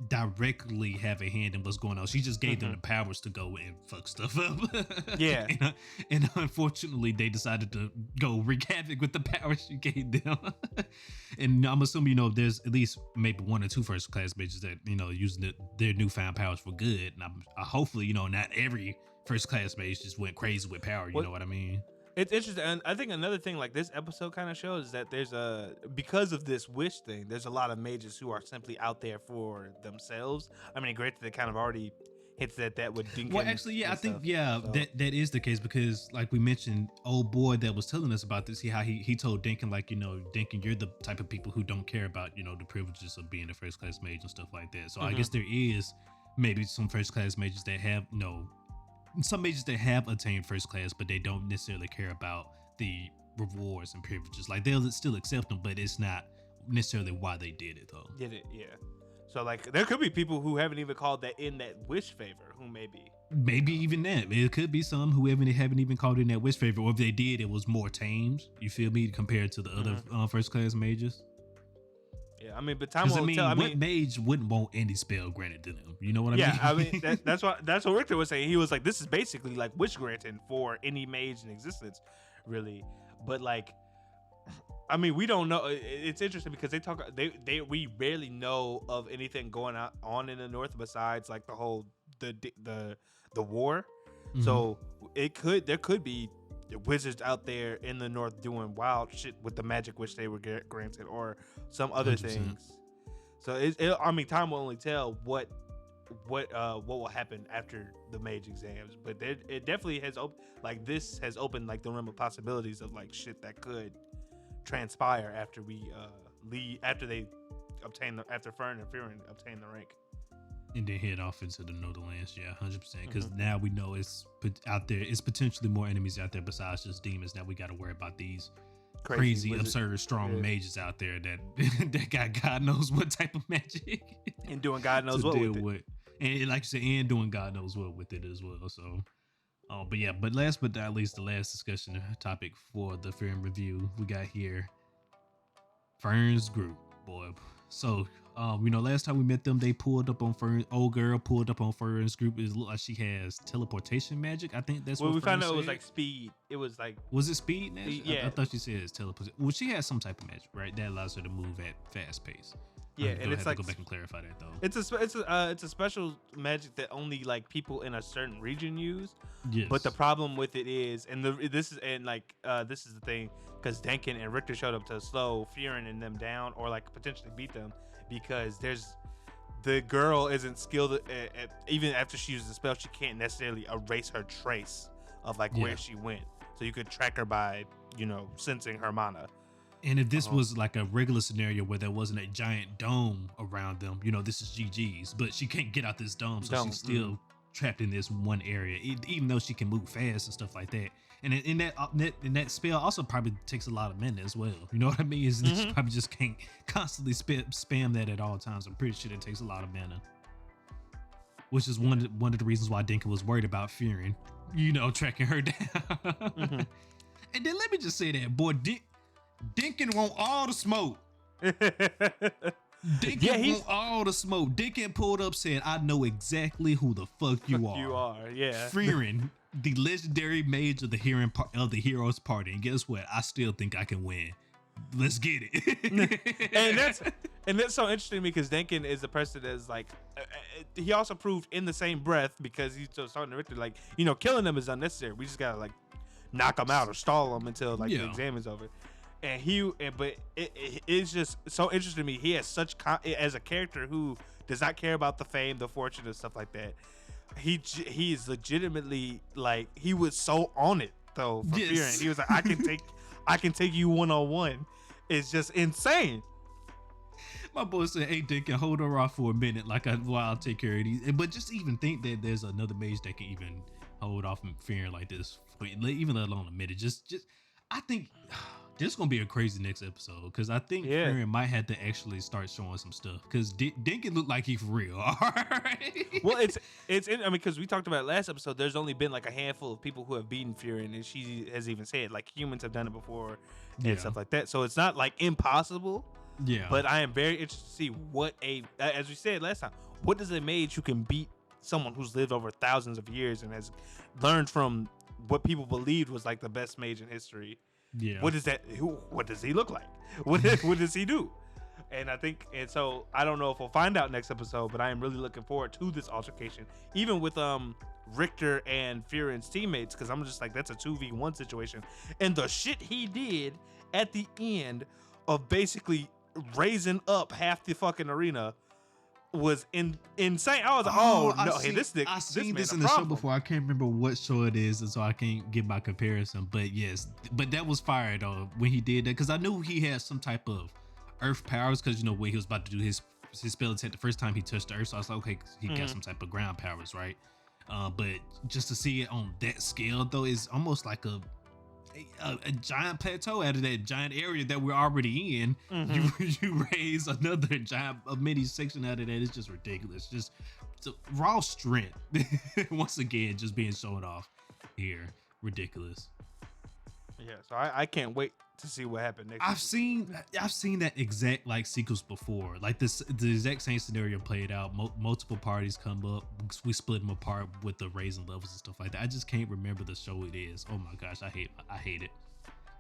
directly have a hand in what's going on. She just gave them the powers to go and fuck stuff up. Yeah. and unfortunately they decided to go wreak havoc with the powers she gave them. And I'm assuming, there's at least maybe one or two first class mages that, using their newfound powers for good. And I hopefully, not every first class mage just went crazy with power. You know what I mean? It's interesting. And I think another thing like this episode kind of shows is that there's because of this wish thing, there's a lot of mages who are simply out there for themselves. I mean, granted, they kind of already hits that with Dinkin. Well, actually, yeah, I think, that is the case, because like we mentioned, old boy that was telling us about this, how he told Dinkin, like, Dinkin, you're the type of people who don't care about, the privileges of being a first class mage and stuff like that. So I guess there is maybe some first class mages that have, some mages that have attained first class, but they don't necessarily care about the rewards and privileges. Like, they'll still accept them, but it's not necessarily why they did it, though. Did it, yeah. So, like, there could be people who haven't even called that in that wish favor, who maybe even that. It could be some who haven't even called in that wish favor, or if they did, it was more tamed. You feel me? Compared to the other first class mages. Yeah, I mean, but time will tell. What mage wouldn't want any spell granted to them? You know what I mean? Yeah, I mean that's what Richter was saying. He was like, this is basically like wish granting for any mage in existence, really. But like, I mean, we don't know. It's interesting because we rarely know of anything going on in the North besides like the whole the war. So there could be wizards out there in the North doing wild shit with the magic which they were granted, or some other 100%. Things. So I mean, time will only tell what will happen after the mage exams. But it definitely has this has opened like the realm of possibilities of like shit that could transpire after we after Fern and Frieren obtain the rank. And then head off into the Northernlands, 100%. Because now we know it's out there. It's potentially more enemies out there besides just demons. Now we got to worry about these crazy absurd, strong mages out there that got God knows what type of magic and doing God knows what with it. And like you said, and doing God knows what with it as well. So, but last but not least, the last discussion topic for the Frieren review we got here, Fern's group, boy. So, last time we met them, they pulled up on Fern. Old girl pulled up on Fern's group. It looked like she has teleportation magic. I think that's what we found out. It was like speed. It was like, was it speed magic? Yeah, I thought she said it's teleportation. Well, she has some type of magic, right? That allows her to move at fast pace. Yeah, and it's like, go back and clarify that though. It's a special magic that only like people in a certain region use. Yes. But the problem with it is, this is the thing, because Denkin and Richter showed up to slow Frieren and them down, or like potentially beat them, because the girl isn't skilled even after she uses the spell, she can't necessarily erase her trace of like where she went. So you could track her by sensing her mana. And if this was like a regular scenario where there wasn't a giant dome around them, this is GG's, but she can't get out this dome, so she's still trapped in this one area, even though she can move fast and stuff like that. And in that spell also probably takes a lot of mana as well. You know what I mean? She probably just can't constantly spam that at all times. I'm pretty sure it takes a lot of mana, which is one of the reasons why Dinkin was worried about Frieren, tracking her down. And then let me just say that, boy, Dinkin want all the smoke. Dinkin want all the smoke. Dinkin pulled up, said, I know exactly who the fuck you are. You are, yeah. Frieren, the legendary mage of the heroes party. And guess what? I still think I can win. Let's get it. and that's so interesting because Dinkin is a person that's like, he also proved in the same breath, because he's just starting to Richter, like, killing them is unnecessary. We just gotta like knock them out or stall them until like the exam is over. And but it's just so interesting to me. He has such as a character who does not care about the fame, the fortune, and stuff like that. he is legitimately like he was so on it though for Yes. Frieren. He was like, I can take you 1-on-1. It's just insane. My boy said, "Hey, Dick, can hold her off for a minute, while I'll take care of these." But just even think that there's another mage that can even hold off Frieren like this, even let alone a minute. Just I think this is gonna be a crazy next episode because I think Frieren might have to actually start showing some stuff because Dinkin look like he for real. All right. Well, I mean, because we talked about it last episode. There's only been like a handful of people who have beaten Frieren, and she has even said like humans have done it before and stuff like that. So it's not like impossible. Yeah. But I am very interested to see what as we said last time, what does a mage who can beat someone who's lived over thousands of years and has learned from what people believed was like the best mage in history. Yeah. What does he look like? What does he do? And so I don't know if we'll find out next episode, but I am really looking forward to this altercation, even with Richter and Frieren's teammates, because I'm just like, that's a 2v1 situation. And the shit he did at the end of basically raising up half the fucking arena was insane. I was like, I've seen this in the show before. I can't remember what show it is, and so I can't get my comparison. But yes, but that was fire though when he did that, because I knew he had some type of earth powers, because when he was about to do his spell attack the first time he touched the earth, so I was like, okay, he got some type of ground powers, right? But just to see it on that scale though is almost like a giant plateau out of that giant area that we're already in. You raise another a mini section out of that. It's just ridiculous. Just raw strength once again, just being shown off here. Ridiculous. Yeah, so I can't wait to see what happened next. I've seen that exact like sequence before, like the exact same scenario played out. Multiple parties come up, we split them apart with the raising levels and stuff like that. I just can't remember the show it is. Oh my gosh, I hate it.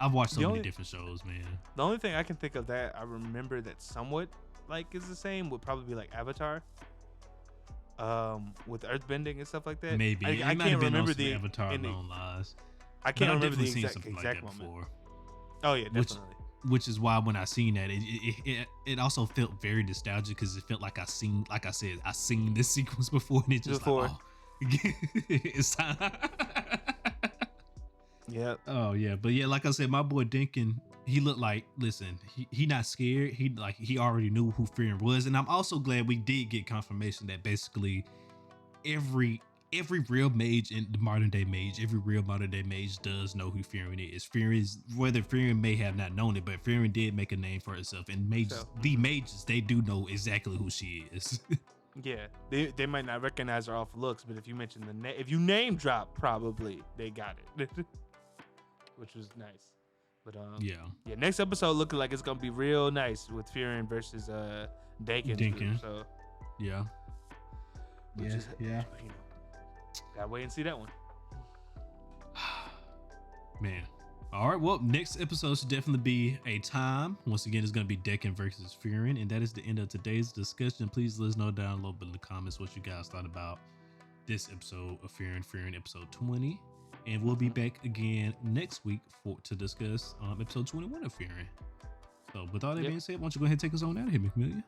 I've watched so many different shows, man. The only thing I can think of that I remember that somewhat like is the same would probably be like Avatar, with earthbending and stuff like that. Maybe I can't remember the Avatar Lone Lies. I can't remember the exact moment. Before. Oh yeah, definitely. Which is why when I seen that, it also felt very nostalgic, because it felt like I seen this sequence before, and it just like, oh, it's time. Yeah. Oh yeah, but yeah, like I said, my boy Dinkin, he looked like, listen, he not scared. He already knew who Frieren was, and I'm also glad we did get confirmation that basically every real mage in the modern day mage, does know who Frieren is. Whether Frieren may have not known it, but Frieren did make a name for herself, and the mages, they do know exactly who she is. Yeah, they might not recognize her off looks, but if you mention if you name drop, probably they got it, which was nice. But yeah, next episode looking like it's gonna be real nice with Frieren versus Dinkin. So yeah. Gotta wait and see that one. Man. All right. Well, next episode should definitely be a time. Once again, it's going to be Dinkin versus Frieren. And that is the end of today's discussion. Please let us know down below in the comments what you guys thought about this episode of Frieren episode 20. And we'll be back again next week to discuss episode 21 of Frieren. So with all that being said, why don't you go ahead and take us on out of here, McMillian?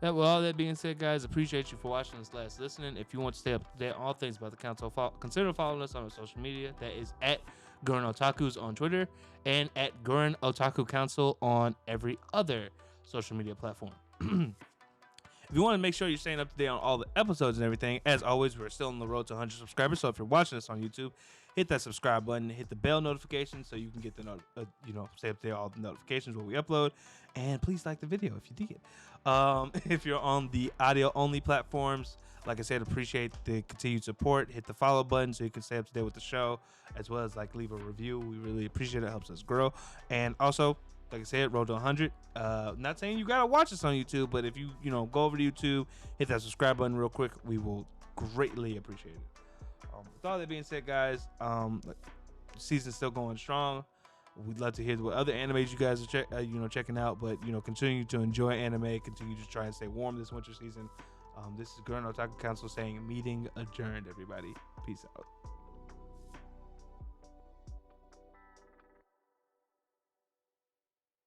Yeah, well, all that being said, guys, appreciate you for watching us listening. If you want to stay up to date on all things about the council, consider following us on our social media. That is at Gurren Otaku's on Twitter and at Gurren Otaku Council on every other social media platform. If you want to make sure you're staying up to date on all the episodes and everything, as always, we're still on the road to 100 subscribers. So if you're watching us on YouTube, hit that subscribe button, hit the bell notification so you can get the stay up to date on all the notifications when we upload. And please like the video if you dig it. If you're on the audio only platforms, like I said, appreciate the continued support. Hit the follow button so you can stay up to date with the show, as well as like leave a review. We really appreciate it. It helps us grow. And also, like I said, road to 100. Not saying you gotta watch us on YouTube, but if you go over to YouTube, hit that subscribe button real quick, we will greatly appreciate it. With all that being said, guys, the season's still going strong. We'd love to hear what other animes you guys are checking out, but continue to enjoy anime, continue to try and stay warm this winter season. This is Gurren Otaku Council saying meeting adjourned, everybody. Peace out.